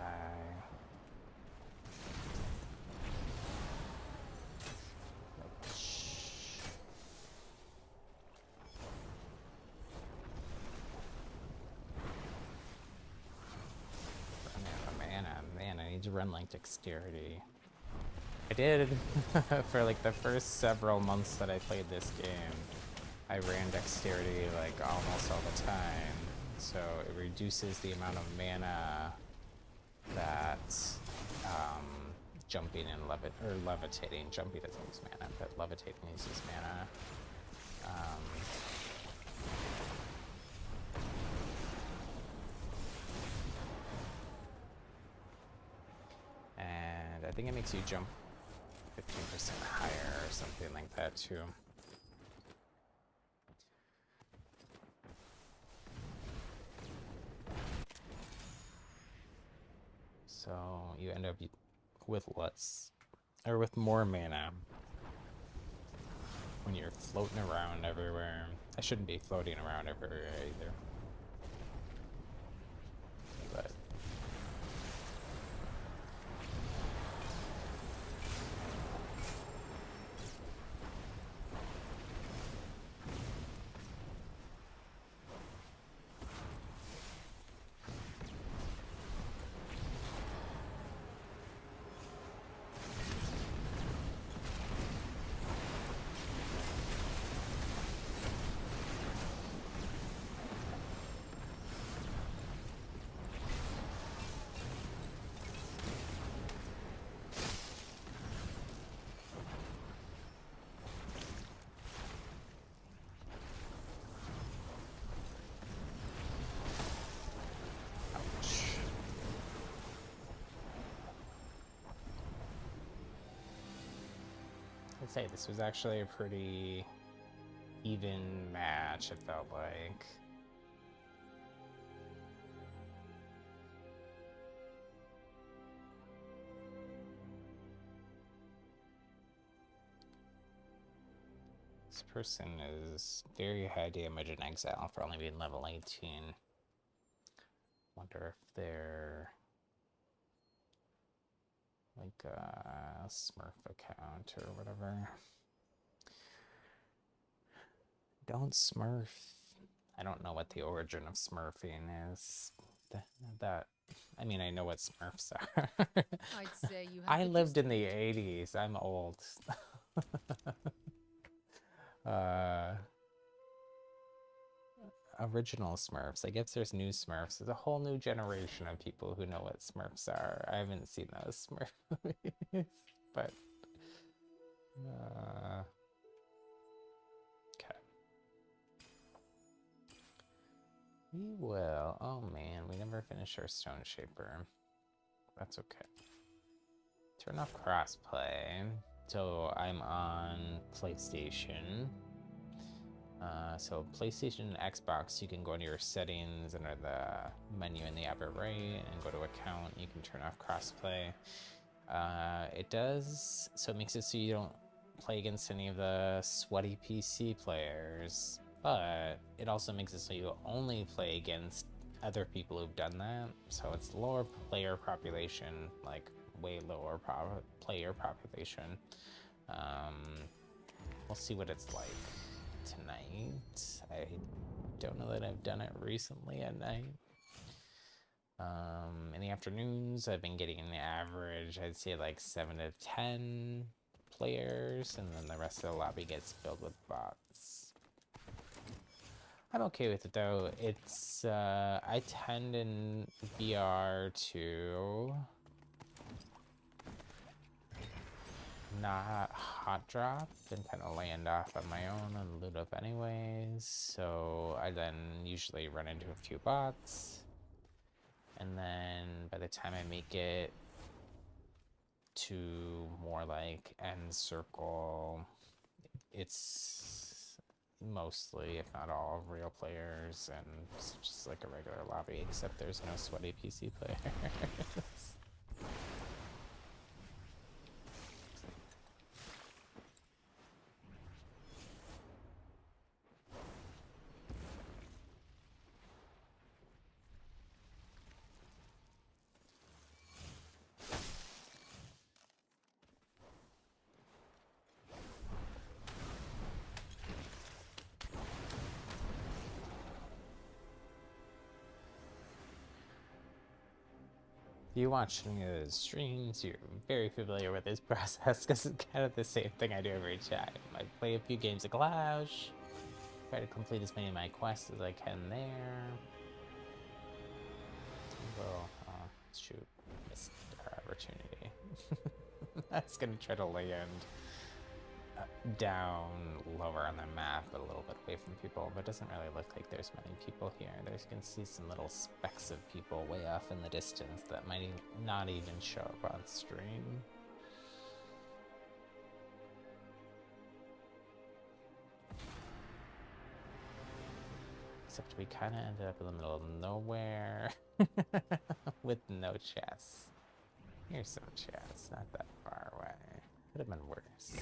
Running out of mana. Man, I need to run like dexterity. I did for like the first several months that I played this game. I ran dexterity like almost all the time. So it reduces the amount of mana that jumping and levitating. Jumping doesn't use mana, but levitating uses mana. And I think it makes you jump 15% higher or something like that too. So you end up with less, or with more mana when you're floating around everywhere. I shouldn't be floating around everywhere either. But I'd say this was actually a pretty even match, it felt like. This person is very high damage in exile for only being level 18. Wonder if they're like a Smurf account or whatever. Don't Smurf. I don't know what the origin of Smurfing is. I mean, I know what Smurfs are. I'd say you have I lived in the 80s. I'm old. Original Smurfs. I guess there's new Smurfs. There's a whole new generation of people who know what Smurfs are. I haven't seen those Smurf movies, but okay. We will. Oh man, we never finished our Stone Shaper. That's okay. Turn off crossplay. So I'm on PlayStation. So PlayStation and Xbox, you can go into your settings under the menu in the upper right and go to account. You can turn off crossplay. It does, so it makes it so you don't play against any of the sweaty PC players, but it also makes it so you only play against other people who've done that, so it's lower player population, like way lower player population. Um, we'll see what it's like tonight. I don't know that I've done it recently at night. In the afternoons, I've been getting an average, I'd say like 7 to 10 players, and then the rest of the lobby gets filled with bots. I'm okay with it though. It's, I tend in VR to not hot drop and kind of land off on my own and loot up anyways. So I then usually run into a few bots. And then by the time I make it to more like end circle, it's mostly, if not all, real players, and it's just like a regular lobby, except there's no sweaty PC players. If you watch any of the streams, you're very familiar with this process because it's kind of the same thing I do every time. I play a few games of Clash, try to complete as many of my quests as I can there. Well, shoot, missed our opportunity. I was gonna try to land down lower on the map, but a little bit away from people, but it doesn't really look like there's many people here. There's, you can see some little specks of people way off in the distance that might not even show up on stream. Except we kind of ended up in the middle of nowhere with no chests. Here's some chests, not that far away. Could have been worse.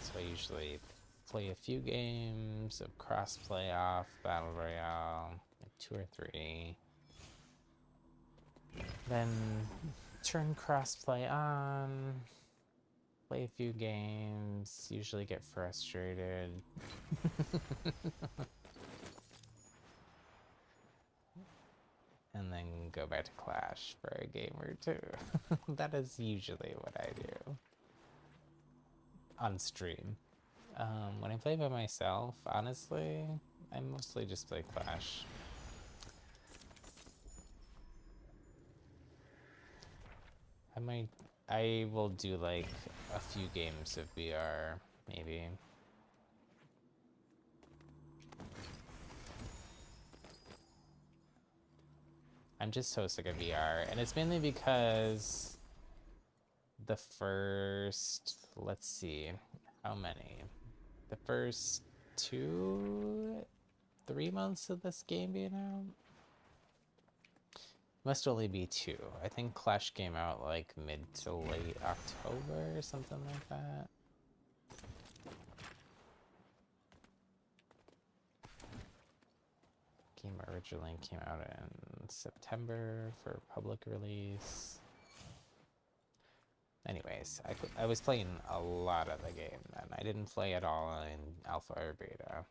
So I usually play a few games of cross-play off, Battle Royale, like 2 or 3. Then turn cross-play on, play a few games, usually get frustrated. And then go back to Clash for a game or 2. That is usually what I do on stream. When I play by myself, honestly, I mostly just play Clash. I will do like a few games of VR, maybe. I'm just so sick of VR, and it's mainly because the first, let's see, how many? The first 2, 3 months of this game being out? Must only be 2. I think Clash came out like mid to late October or something like that. Game originally came out in September for public release. Anyways, I was playing a lot of the game then. I didn't play at all in alpha or beta,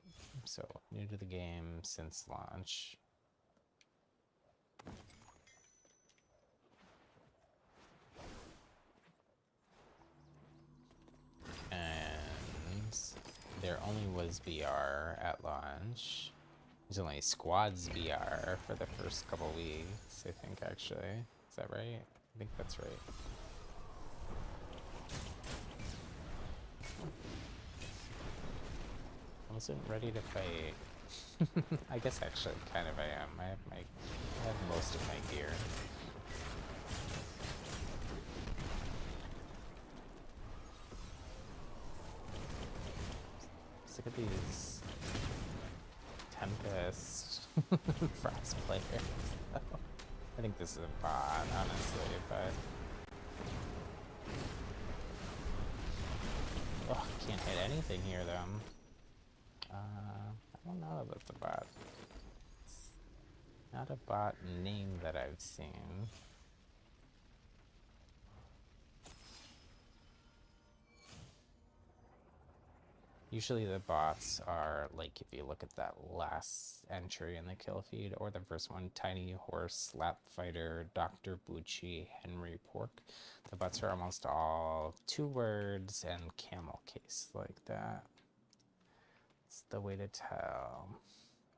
so new to the game since launch. And there only was VR at launch. There's only squads VR for the first couple weeks, I think, actually. Is that right? I think that's right. I wasn't ready to fight. I guess actually kind of I am. I have most of my gear. Look at these Tempest Frost players. I think this is a bot, honestly, but... Ugh, can't hit anything here, though. I don't know about the bot. It's not a bot name that I've seen. Usually the bots are, like, if you look at that last entry in the kill feed, or the first one, Tiny Horse, Slap Fighter, Dr. Bucci, Henry Pork, the bots are almost all 2 words and camel case like that. It's the way to tell.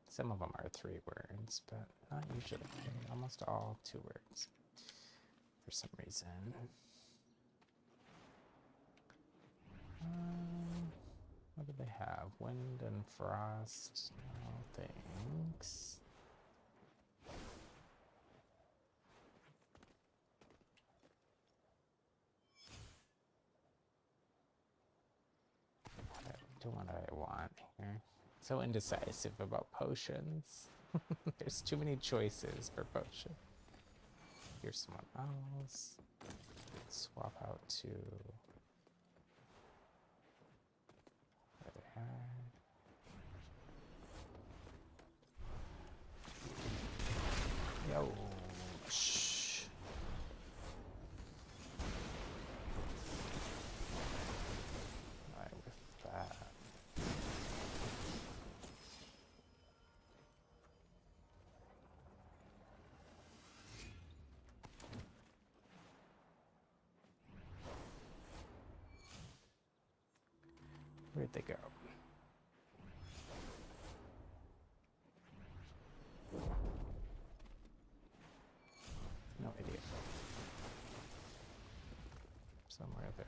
Some of them are 3 words, but not usually. Almost all 2 words for some reason. What do they have? Wind and frost. No thanks. Do what I want here. So indecisive about potions. There's too many choices for potion. Here's someone else. Swap out to... Where they are. Yo, shh. Alright, with that. Where'd they go? No idea. Somewhere there.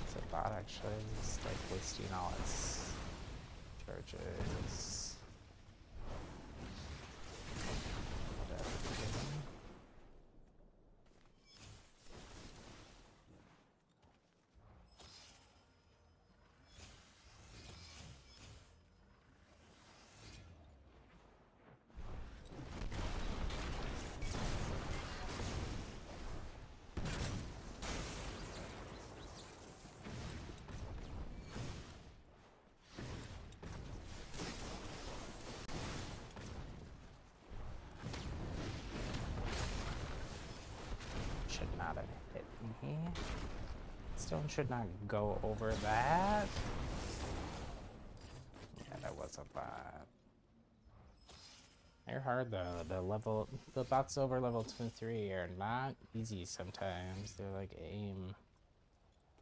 It's a bot actually. It's like wasting all its charges. Whatever. Should not have hit me. Stone should not go over that. Yeah, that was a bot. They're hard though. The bots over level 23 are not easy sometimes. They're like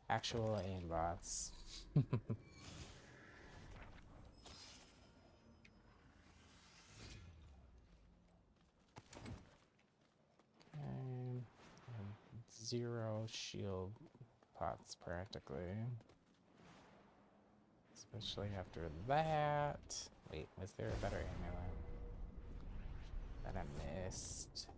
actual aim bots. And 0 shield pots practically. Especially after that. Wait, was there a better amulet that I missed?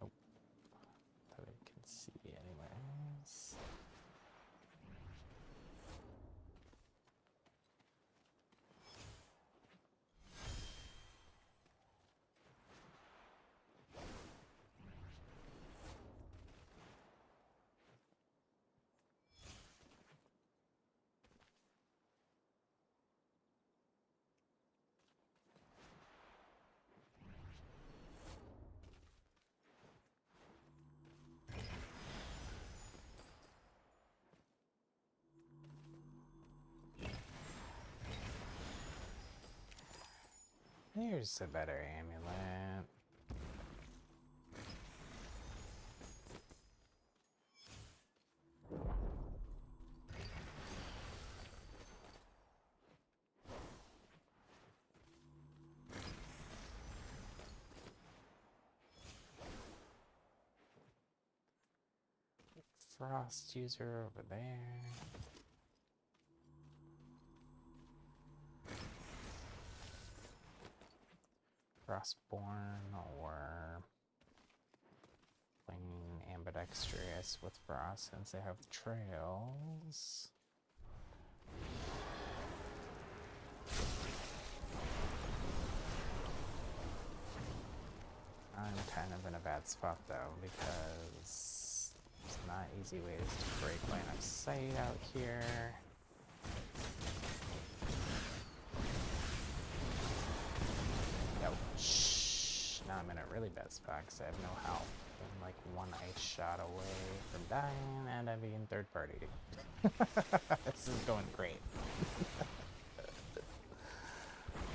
Nope. That I can see anyways. Here's a better amulet. Frost user over there. Frostborn or playing ambidextrous with Frost since they have trails. bad spot though, because there's not easy ways to break line of sight out here. Yep. Shh. Now I'm in a really bad spot because I have no help. I'm like one ice shot away from dying, and I'm being third party. This is going great.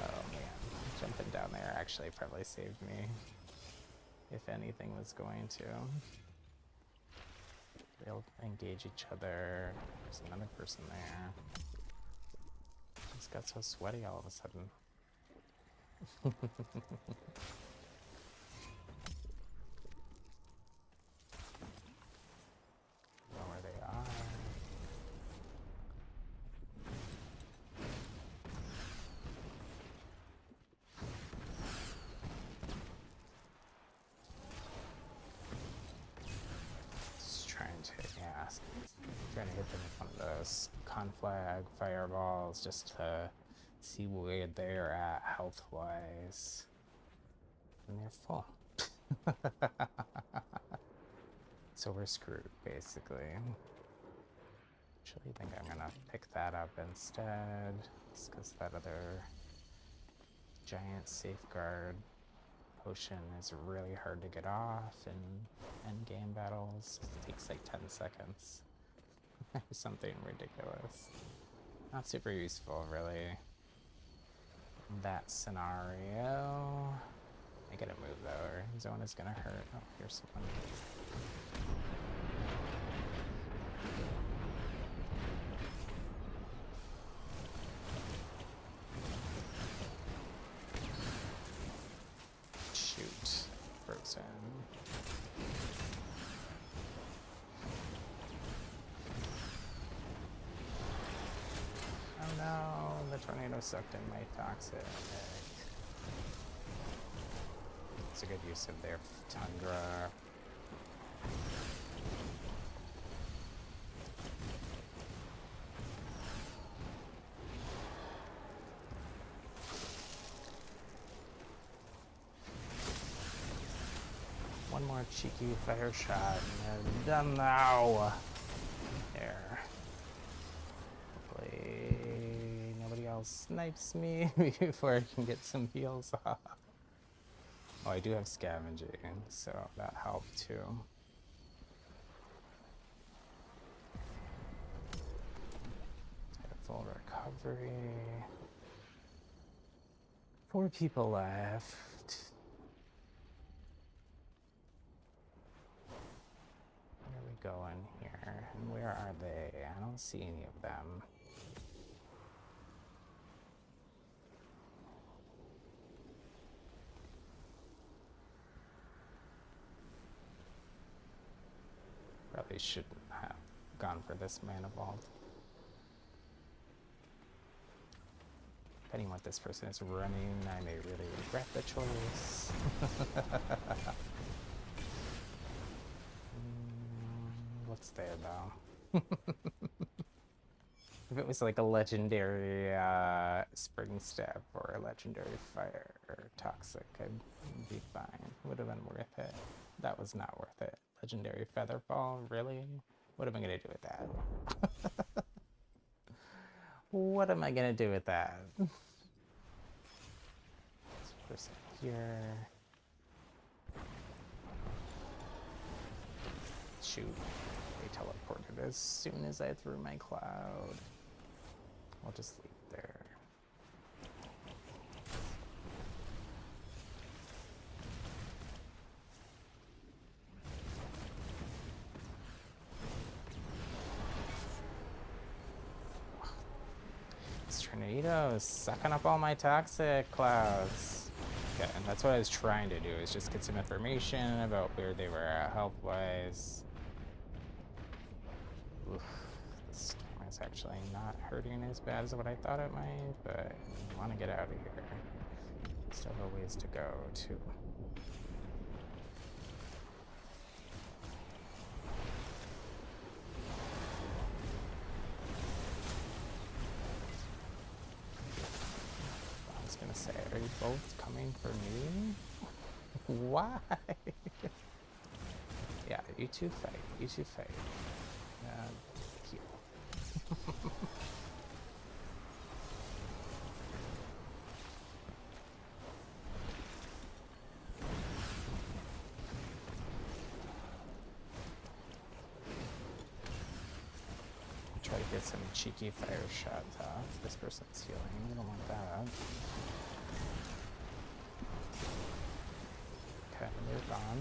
Oh man, jumping down there actually probably saved me. If anything was going to. They'll engage each other. There's another person there. Just got so sweaty all of a sudden. Know where they are. Just trying to, yeah, trying to hit them with one of those conflag fireballs just to see where they're at health-wise. And they're full. So we're screwed, basically. Actually, I think I'm gonna pick that up instead, just because that other giant safeguard potion is really hard to get off in endgame battles. It takes like 10 seconds. Or something ridiculous. Not super useful, really. In that scenario. I gotta move though, or zone is gonna hurt. Oh, here's someone. Shoot. Frozen. Oh no, the tornado sucked in my toxic. It's a good use of their tundra. One more cheeky fire shot and they're done now. There. Hopefully nobody else snipes me before I can get some heals off. Oh, I do have scavenging, so that helped too. Had a full recovery. 4 people left. Where are we going here? And where are they? I don't see any of them. Probably shouldn't have gone for this mana vault. Depending on what this person is running, I may really regret the choice. What's there though? If it was like a legendary spring step or a legendary fire or toxic, I'd be fine. Would have been worth it. That was not worth it. Legendary featherfall, really? What am I gonna do with that? What am I gonna do with that? This person here. Shoot. They teleported as soon as I threw my cloud. I'll just leave it there. Tornadoes sucking up all my toxic clouds. Okay, and that's what I was trying to do, is just get some information about where they were at health-wise. Oof, the storm is actually not hurting as bad as what I thought it might, but I want to get out of here. Still have a ways to go, too. Gonna say, are you both coming for me? Why? Yeah, you two fight. You two fight. Heal. Try to get some cheeky fire shots off. This person's healing. We don't want that. Okay, they're gone.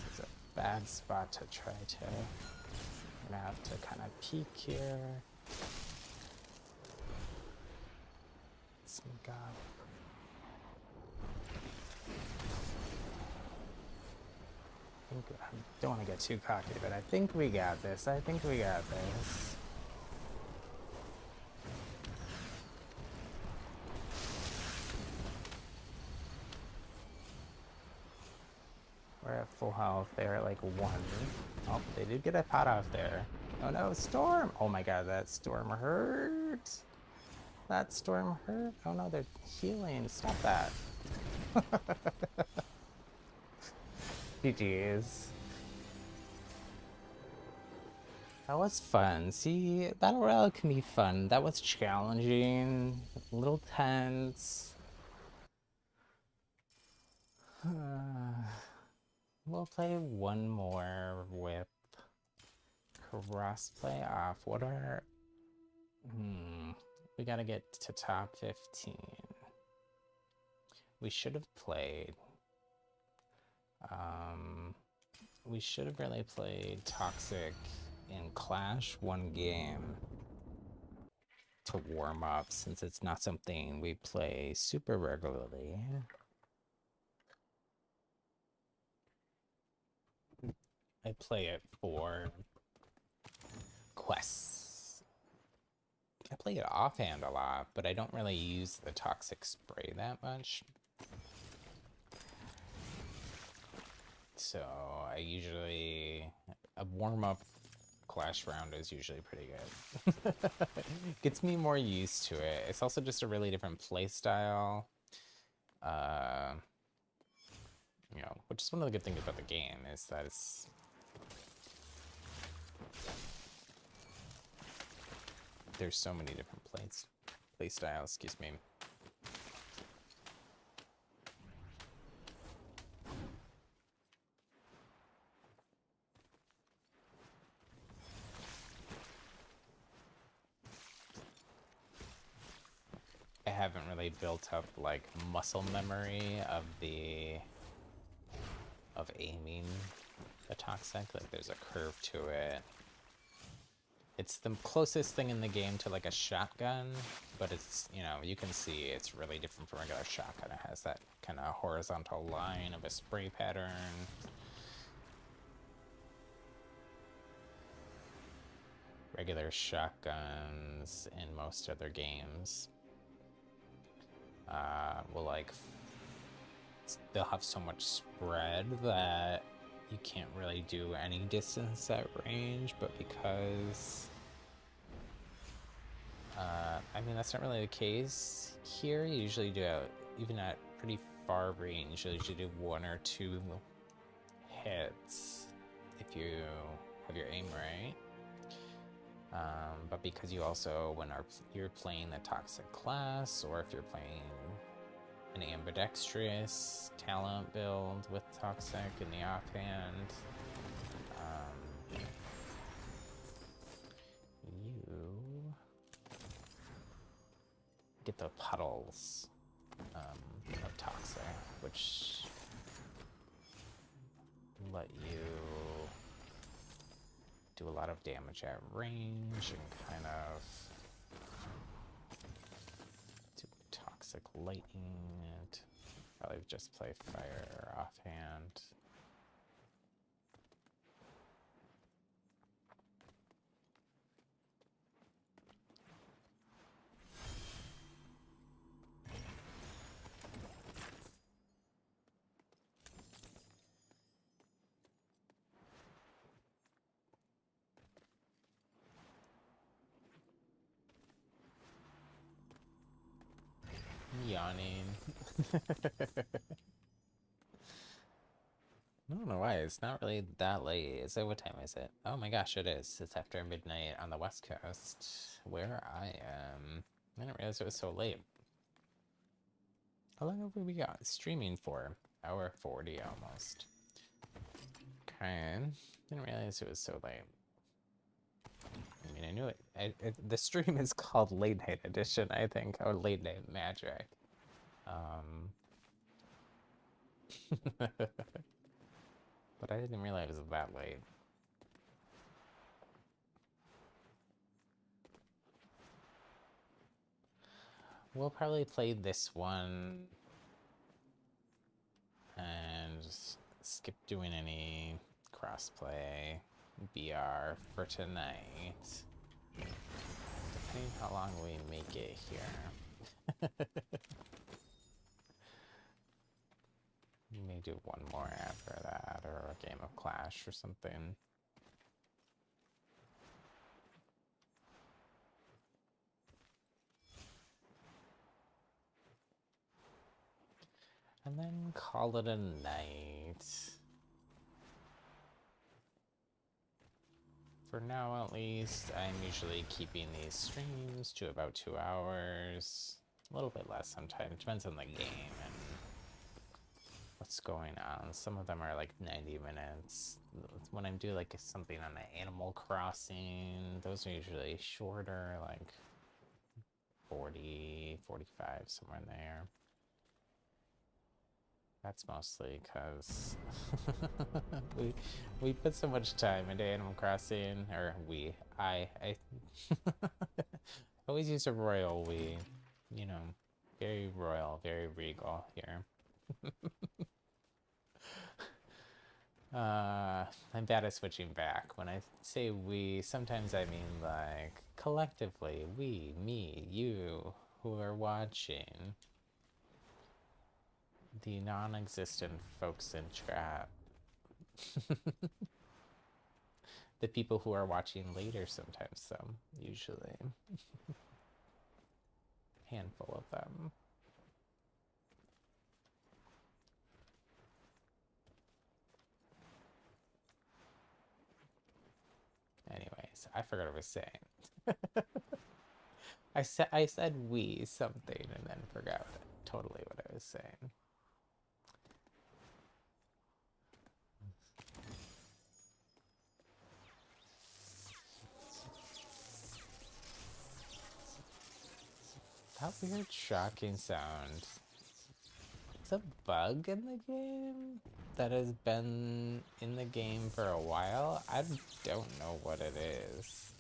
This is a bad spot to try to. I'm gonna have to kind of peek here. Sneak up. I don't want to get too cocky, but I think we got this. I think we got this. We're at full health. They're at like 1. Oh, they did get a pot off there. Oh no, storm! Oh my god, that storm hurt! That storm hurt. Oh no, they're healing. Stop that. GG's. That was fun. See, Battle Royale can be fun. That was challenging, a little tense. We'll play one more with crossplay off. What are... we gotta get to top 15. We should have played... we should have really played Toxic in Clash one game to warm up, since it's not something we play super regularly. I play it for quests. I play it offhand a lot, but I don't really use the toxic spray that much. So I usually, a warm-up Clash round is usually pretty good. Gets me more used to it. It's also just a really different play style. You know, which is one of the good things about the game, is that it's... there's so many different play styles, excuse me. I haven't really built up like muscle memory of aiming the toxic. Like there's a curve to it. It's the closest thing in the game to like a shotgun, but it's, you know, you can see it's really different from a regular shotgun. It has that kind of horizontal line of a spray pattern. Regular shotguns in most other games will like, they'll have so much spread that you can't really do any distance at range, but because I mean, that's not really the case here. You usually do, even at pretty far range, you usually do 1 or 2 hits if you have your aim right. But because you also, when you're playing the toxic class, or if you're playing an ambidextrous talent build with toxic in the offhand, you get the puddles of toxic, which let you do a lot of damage at range and kind of do toxic lightning and probably just play fire offhand. yawning. I don't know why. It's not really that late. Is it? What time is it? Oh my gosh, it is. It's after midnight on the West Coast, where I am. I didn't realize it was so late. How long have we got streaming for? Hour 40 almost. Okay. Didn't realize it was so late. I mean, I knew it. The stream is called Late Night Edition, I think, or Late Night Magic. But I didn't realize it was that late. We'll probably play this one and skip doing any crossplay BR for tonight. Depending how long we make it here. We may do one more after that, or a game of Clash or something. And then call it a night. For now, at least, I'm usually keeping these streams to about 2 hours. A little bit less sometimes. It depends on the game and what's going on. Some of them are like 90 minutes. When I do like something on the Animal Crossing, those are usually shorter, like 40, 45, somewhere in there. That's mostly because we put so much time into Animal Crossing, or I always use a royal we, you know, very royal, very regal here. I'm bad at switching back. When I say we, sometimes I mean like collectively, we, me, you, who are watching. The non-existent folks in chat. The people who are watching later sometimes, though, usually. Handful of them. Anyways, I forgot what I was saying. I said we something and then forgot totally what I was saying. That weird shocking sound. It's a bug in the game that has been in the game for a while. I don't know what it is.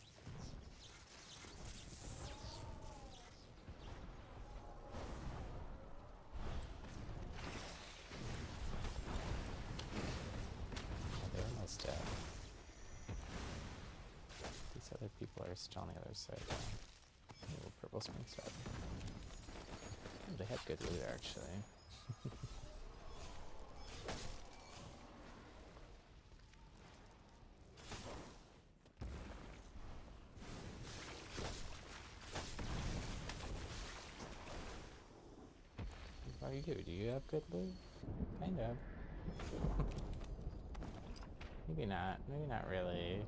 They're almost dead. These other people are still on the other side. Ooh, purple spring star. Oh, they had good loot actually. How are you? Do you have good loot? Kind of. Maybe not. Maybe not really.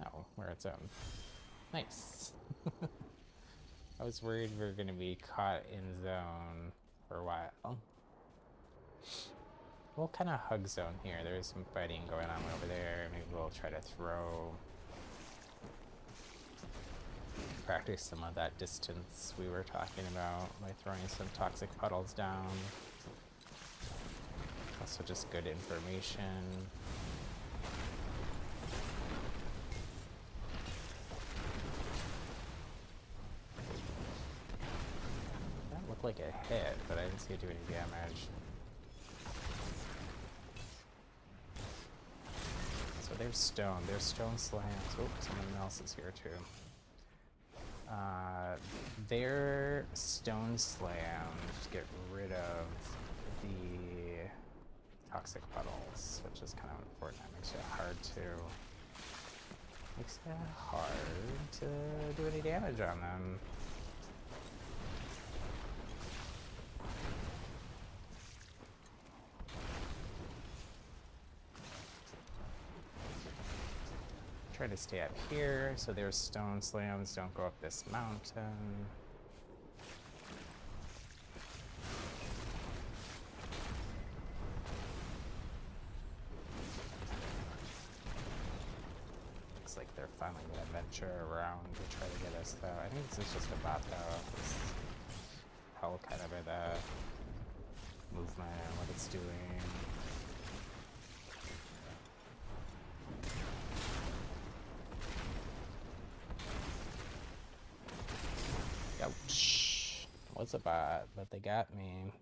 Oh, we're at zone. Nice. I was worried we were going to be caught in zone for a while. We'll kind of hug zone here. There's some fighting going on over there. Maybe we'll try to practice some of that distance we were talking about by throwing some toxic puddles down. Also just good information. That looked like a hit, but I didn't see it do any damage. So there's stone. There's stone slams. Oh, someone else is here too. Their stone slams get rid of the toxic puddles, which is kind of important. That makes it hard to do any damage on them. Try to stay up here so their stone slams don't go up this mountain. Looks like they're finally gonna venture around to try to get us though. I think this is just a bot though. It's hell kind of by the movement and what it's doing. Ouch. Was a bot, but they got me.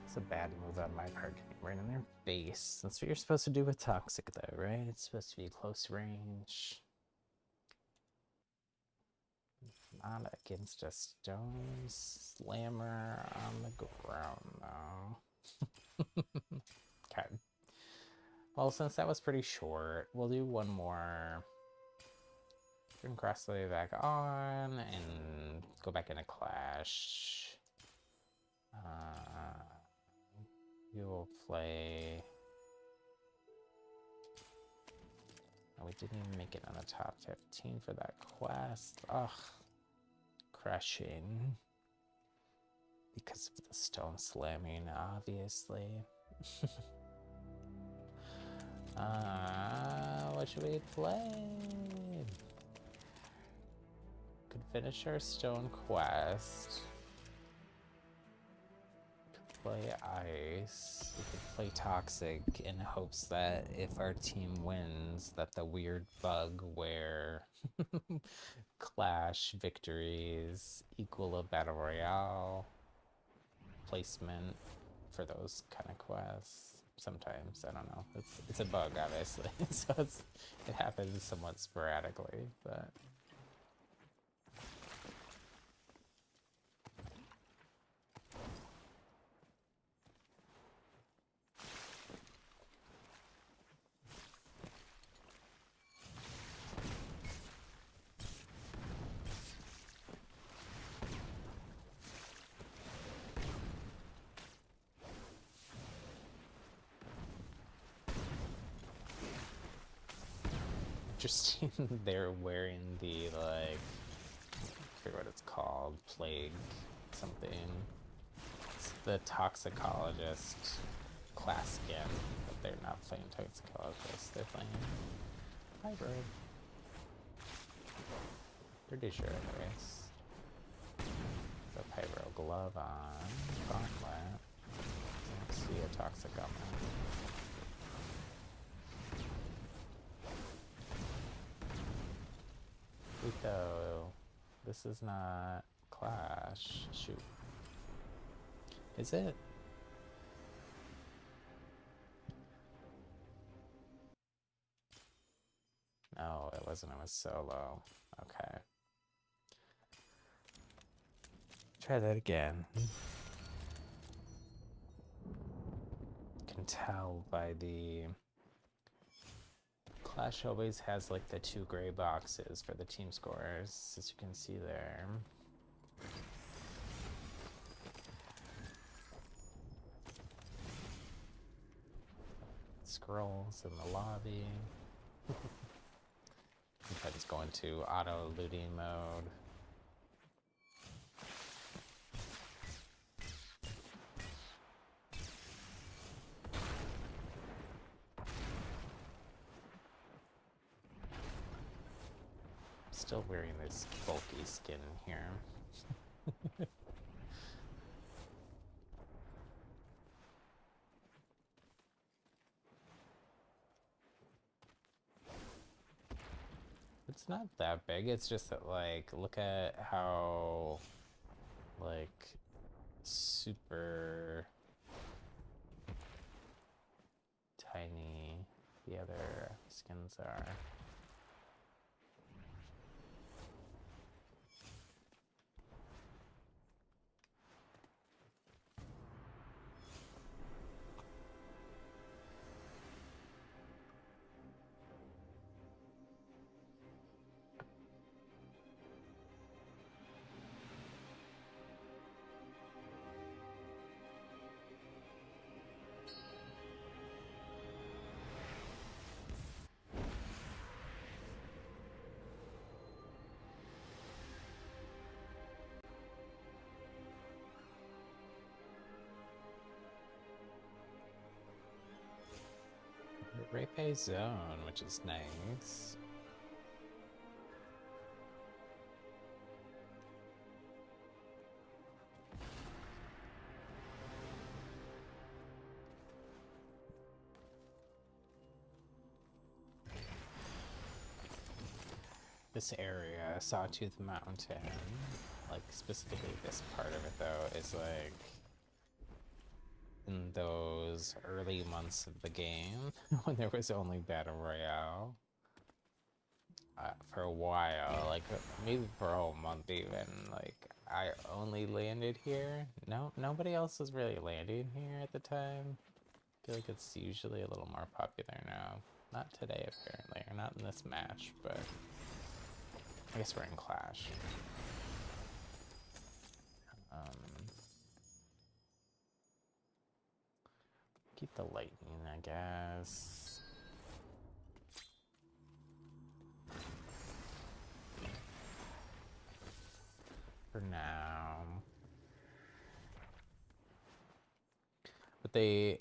It's a bad move on my part, getting right in their face. That's what you're supposed to do with Toxic though, right? It's supposed to be close range. Not against a stone slammer on the ground though. Okay. Well, since that was pretty short, we'll do one more. Turn cross the way back on and go back into Clash. We will play. Oh, we didn't even make it on the top 15 for that quest. Ugh. Crashing. Because of the stone slamming, obviously. What should we play? Could finish our stone quest. Could play ice. We could play toxic in hopes that if our team wins, that the weird bug where clash victories equal a battle royale placement for those kind of quests. Sometimes, I don't know. It's a bug, obviously, so it happens somewhat sporadically, but. Interesting. They're wearing the, like, I forget what it's called, plague something. It's the toxicologist class skin, but they're not playing toxicologist, they're playing hybrid. Pretty sure anyways. The pyro glove on, gauntlet. Can't see a toxic on that. Though this is not Clash. Shoot. Is it? No, it wasn't. It was solo. Okay. Try that again. Can tell by the Clash always has like the 2 gray boxes for the team scores, as you can see there. Scrolls in the lobby. Sometimes go into auto looting mode. Still wearing this bulky skin here. It's not that big, it's just that, like, look at how, like, super tiny the other skins are. Repay zone, which is nice. This area, Sawtooth Mountain, like specifically this part of it though, is like in those early months of the game when there was only Battle Royale. For a while, like maybe for a whole month even, like I only landed here. No, nobody else was really landing here at the time. I feel like it's usually a little more popular now. Not today apparently, or not in this match, but I guess we're in Clash. Keep the lightning, I guess. For now. But they've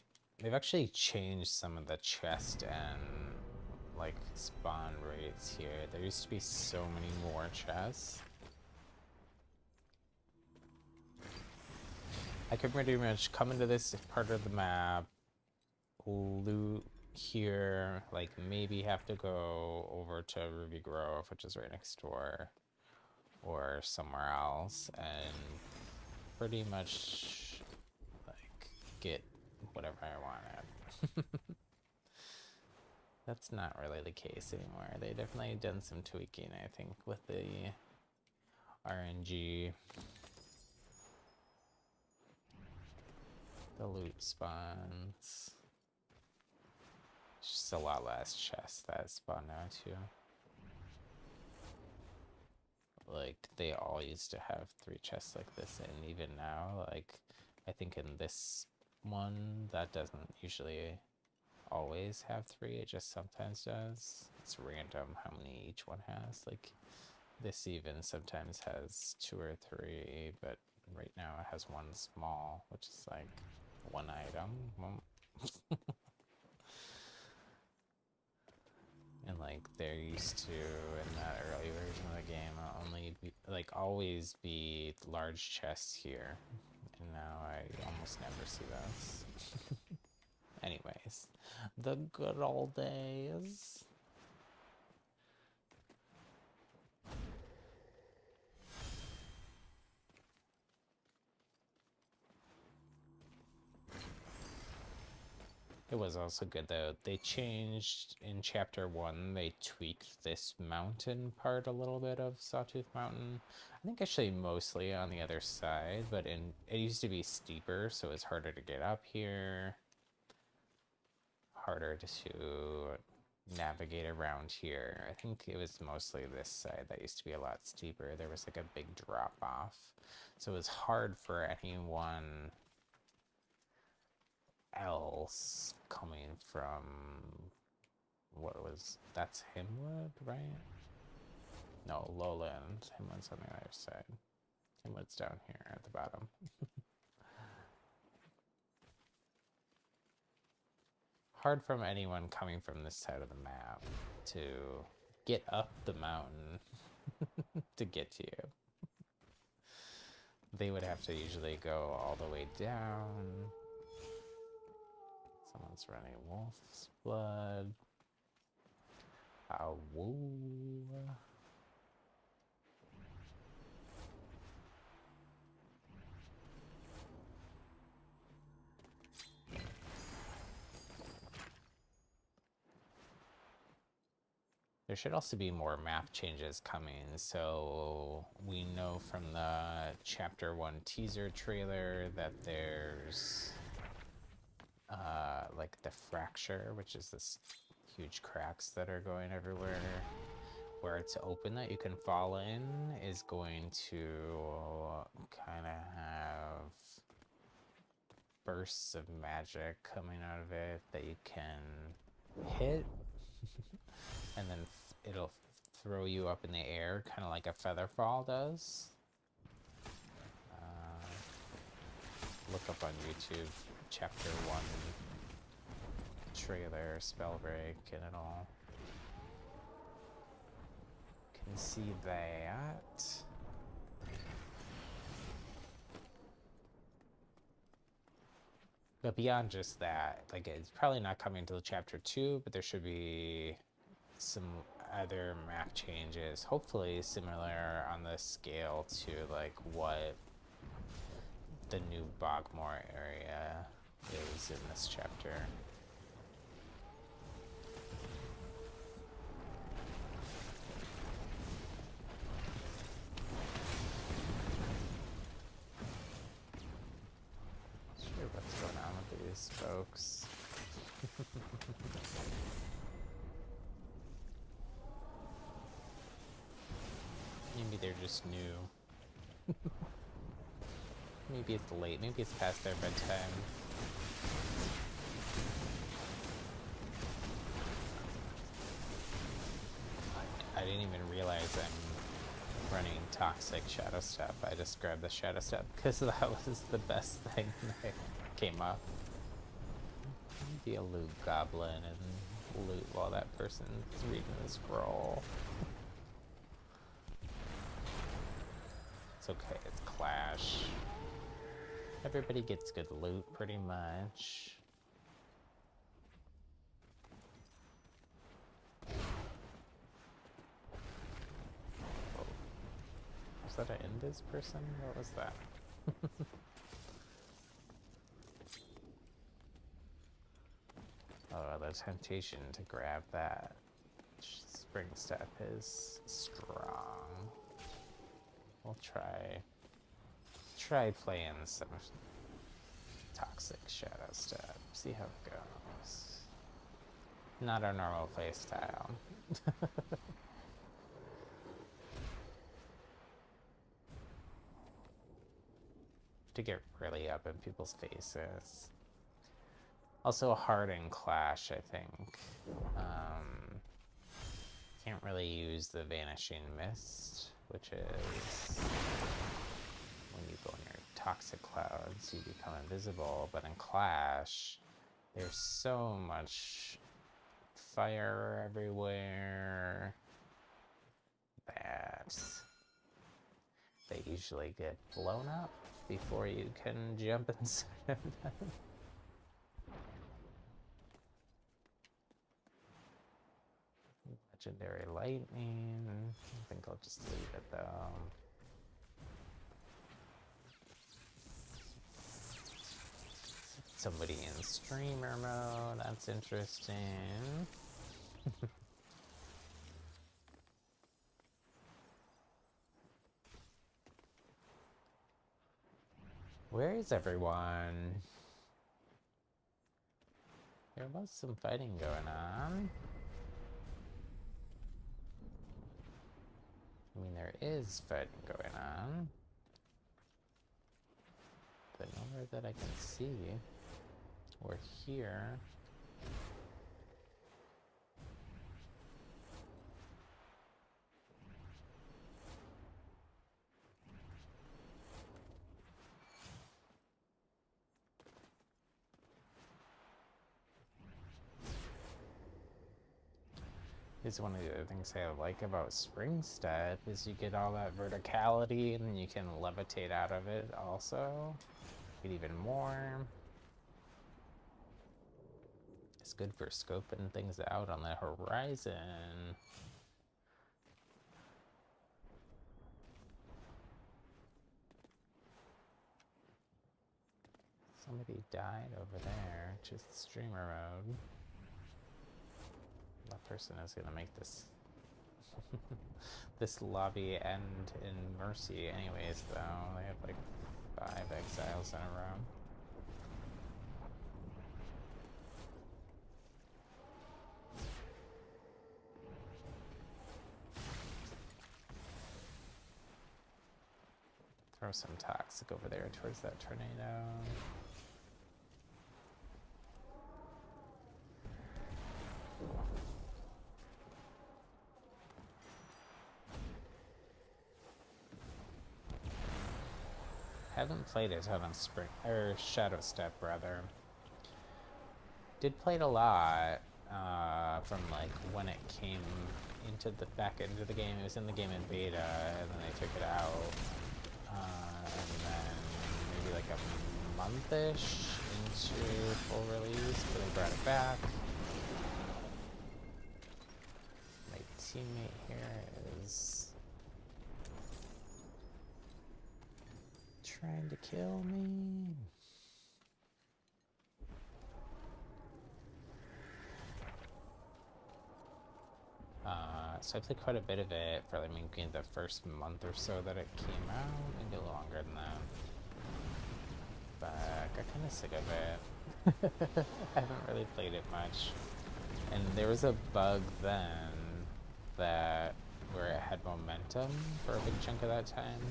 actually changed some of the chest and like spawn rates here. There used to be so many more chests. I could pretty much come into this part of the map, loot here, like maybe have to go over to Ruby Grove, which is right next door, or somewhere else, and pretty much like get whatever I wanted. That's not really the case anymore. They definitely done some tweaking, I think, with the RNG. The loot spawns. Just a lot less chests that spawn now too. Like they all used to have 3 chests like this, and even now, like I think in this one that doesn't usually always have 3, it just sometimes does. It's random how many each one has. Like this even sometimes has 2 or 3, but right now it has 1 small, which is like 1 item. And like they're used to in that early version of the game only be, like always be large chests here, and now I almost never see those. Anyways, the good old days. It was also good though. They changed in chapter 1, they tweaked this mountain part a little bit of Sawtooth Mountain. I think actually mostly on the other side, but it used to be steeper, so it's harder to get up here. Harder to navigate around here. I think it was mostly this side that used to be a lot steeper. There was like a big drop off. So it was hard for anyone else coming from that's Himwood, right? No, Lowland. Himwood's on the other side. Himwood's down here at the bottom. Hard from anyone coming from this side of the map to get up the mountain to get to you. They would have to usually go all the way down. Someone's running Wolf's Blood. Woo. There should also be more map changes coming, so we know from the Chapter 1 teaser trailer that there's like the fracture, which is this huge cracks that are going everywhere, where it's open that you can fall in, is going to kind of have bursts of magic coming out of it that you can hit and then it'll throw you up in the air, kind of like a feather fall does. Look up on YouTube, Chapter 1 trailer, Spellbreak, and it all. Can see that. But beyond just that, like, it's probably not coming until chapter 2, but there should be some other map changes, hopefully similar on the scale to like what the new Bogmore area is in this chapter. Not sure what's going on with these folks. Maybe they're just new. Maybe it's late. Maybe it's past their bedtime. I didn't even realize I'm running Toxic Shadow Step. I just grabbed the Shadow Step because that was the best thing that came up. Be a loot goblin and loot while that person's reading the scroll. It's okay, it's Clash. Everybody gets good loot, pretty much. Oh. Was that an invis person? What was that? Oh, the temptation to grab that spring step is strong. We'll try playing some Toxic Shadow Step, see how it goes. Not our normal play style. To get really up in people's faces. Also hard in Clash, I think. Can't really use the Vanishing Mist, which is when you go in your toxic clouds, you become invisible. But in Clash, there's so much fire everywhere that they usually get blown up before you can jump inside of them. Legendary Lightning. I think I'll just leave it though. Somebody in streamer mode, that's interesting. Where is everyone? There was some fighting going on. I mean, there is fighting going on, but nowhere that I can see or hear. Is one of the other things I like about Spring Step is you get all that verticality and then you can levitate out of it also. Get even more. It's good for scoping things out on the horizon. Somebody died over there, just streamer mode. That person is gonna make this this lobby end in mercy anyways though. They have like 5 exiles in a row. Throw some toxic over there towards that tornado. Haven't played a ton of Spring or Shadow Step rather. did play it a lot from like when it came back into the game. It was in the game in beta, and then they took it out, and then maybe like a month-ish into full release, but they brought it back. My teammate here is trying to kill me. So I played quite a bit of it for like maybe the first month or so that it came out, maybe a little longer than that. But I got kind of sick of it. I haven't really played it much. And there was a bug then where it had momentum for a big chunk of that time.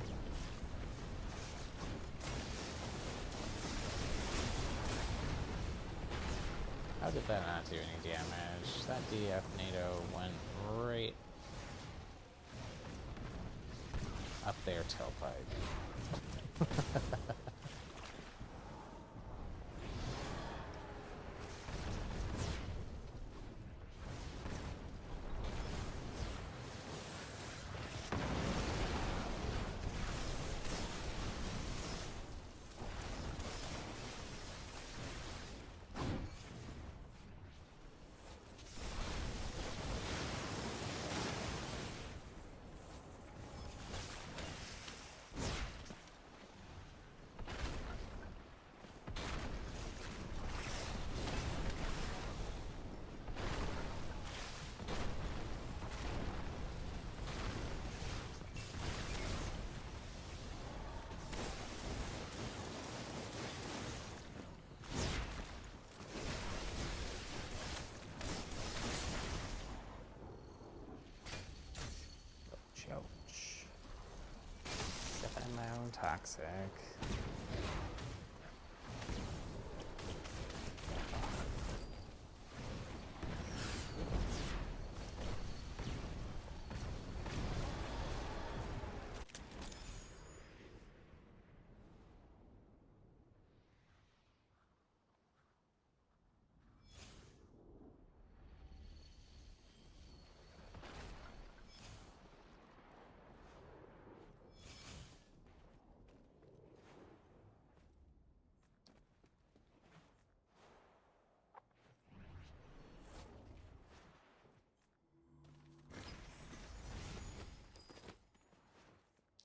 How did that not do any damage? That DF NATO went right up their tailpipe. Ouch. Stepping in my own toxic.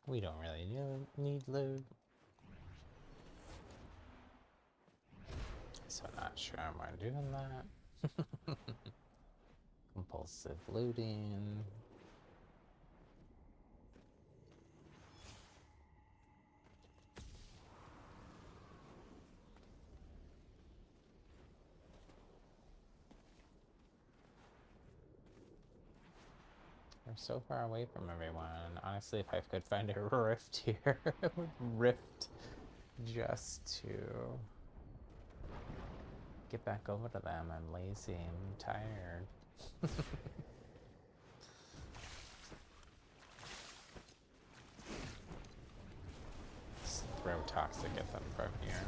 We don't really need loot. So not sure I'm doing that. Compulsive looting. We're so far away from everyone. Honestly, if I could find a rift here, I would rift just to get back over to them. I'm lazy, I'm tired. Just throw toxic at them from here.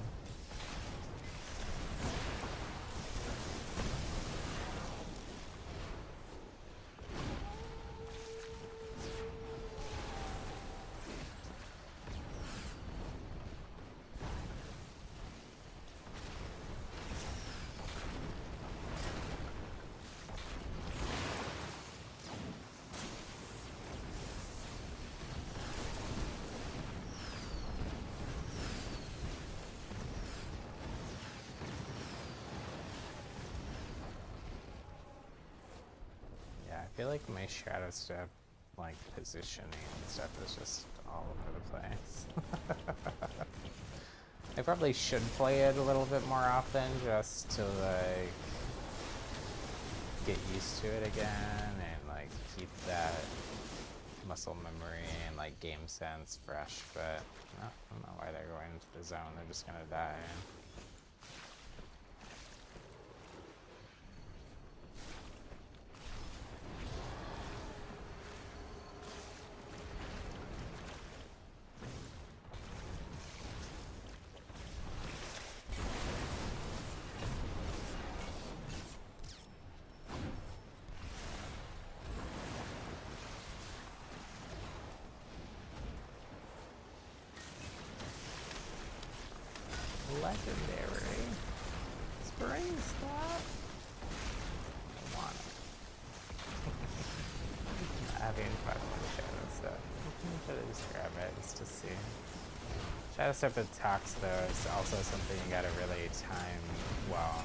I feel like my shadow step, like, positioning and stuff is just all over the place. I probably should play it a little bit more often just to, like, get used to it again and, like, keep that muscle memory and, like, game sense fresh, but I don't know why they're going into the zone. They're just gonna die. legendary. Spring stuff. I want it. I'm not having fun with shadow stuff. But I just grab it just to see. Shadow stuff attacks though is also something you gotta really time well.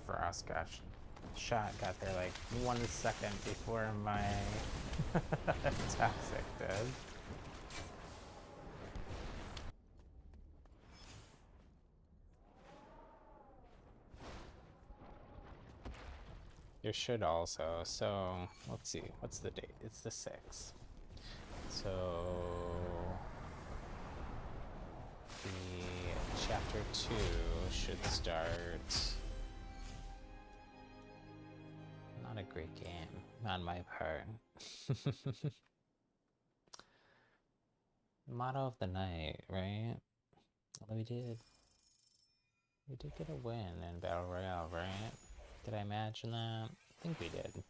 Frost shot got there like 1 second before my toxic did. There should also, so let's see, what's the date? It's the 6th. So the chapter 2 should start. Not a great game on my part. Motto of the night, right? We did get a win in Battle Royale, right? Did I imagine that? I think we did.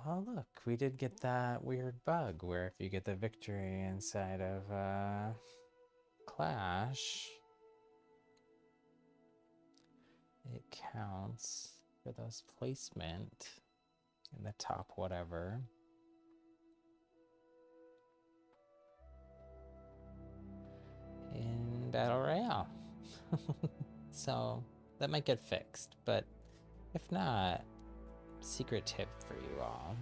Oh look, we did get that weird bug where if you get the victory inside of Clash, it counts for those placement in the top whatever. In Battle Royale. So that might get fixed, but if not, secret tip for you all.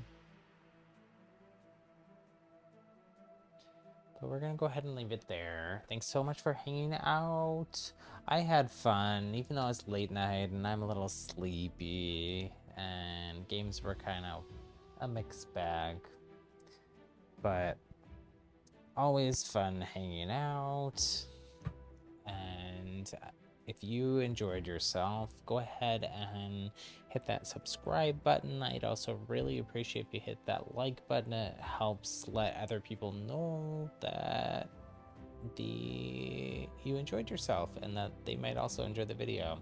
But we're gonna go ahead and leave it there. Thanks so much for hanging out. I had fun, even though it's late night and I'm a little sleepy and games were kind of a mixed bag. But always fun hanging out. And if you enjoyed yourself, go ahead and hit that subscribe button. I'd also really appreciate if you hit that like button. It helps let other people know that you enjoyed yourself and that they might also enjoy the video.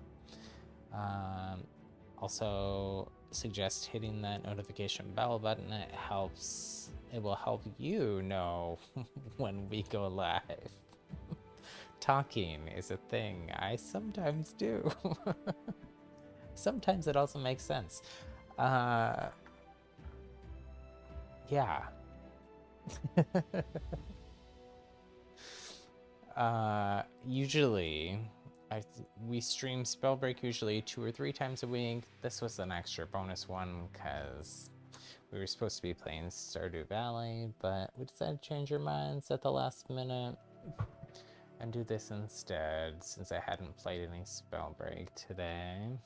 Also suggest hitting that notification bell button. It will help you know when we go live. Talking is a thing I sometimes do. Sometimes it also makes sense. Yeah. Usually, we stream Spellbreak usually 2 or 3 times a week. This was an extra bonus one because we were supposed to be playing Stardew Valley, but we decided to change our minds at the last minute and do this instead since I hadn't played any Spellbreak today.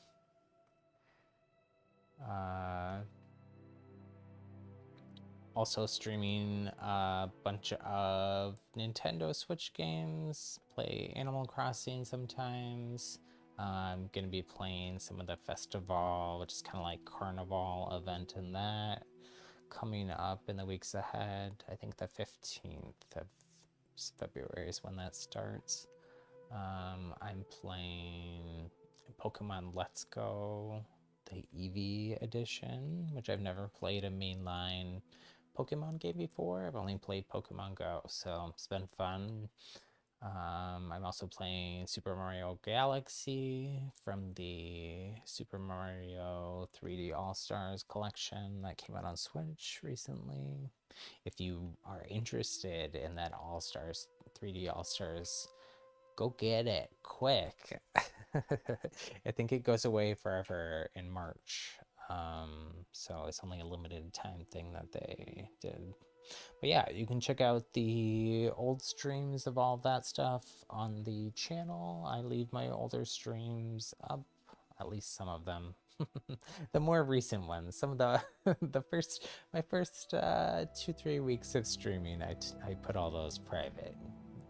Also streaming a bunch of Nintendo Switch games, play Animal Crossing sometimes. I'm going to be playing some of the festival, which is kind of like carnival event in that, coming up in the weeks ahead. I think the 15th of February is when that starts. I'm playing Pokemon Let's Go, the Eevee edition, which I've never played a mainline Pokemon game before. I've only played Pokemon Go, so it's been fun. I'm also playing Super Mario Galaxy from the Super Mario 3D All-Stars collection that came out on Switch recently. If you are interested in that All-Stars, 3D All-Stars, go get it quick. I think it goes away forever in March. So it's only a limited time thing that they did. But yeah, you can check out the old streams of all that stuff on the channel. I leave my older streams up, at least some of them. The more recent ones, some of the my first 2-3 weeks of streaming, I put all those private.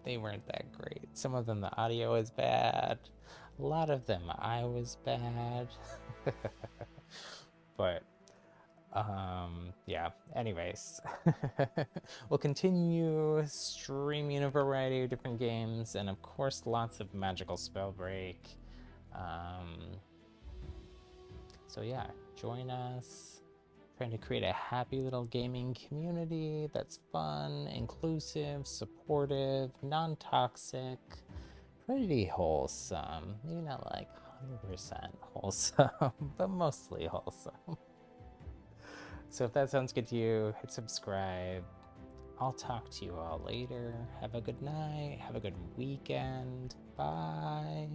They weren't that great. Some of them the audio was bad. A lot of them I was bad. But yeah, anyways. We'll continue streaming a variety of different games, and of course lots of magical Spellbreak. So yeah, join us. Trying to create a happy little gaming community that's fun, inclusive, supportive, non-toxic, pretty wholesome. Maybe not like 100% wholesome, but mostly wholesome. So if that sounds good to you, hit subscribe. I'll talk to you all later. Have a good night. Have a good weekend. Bye.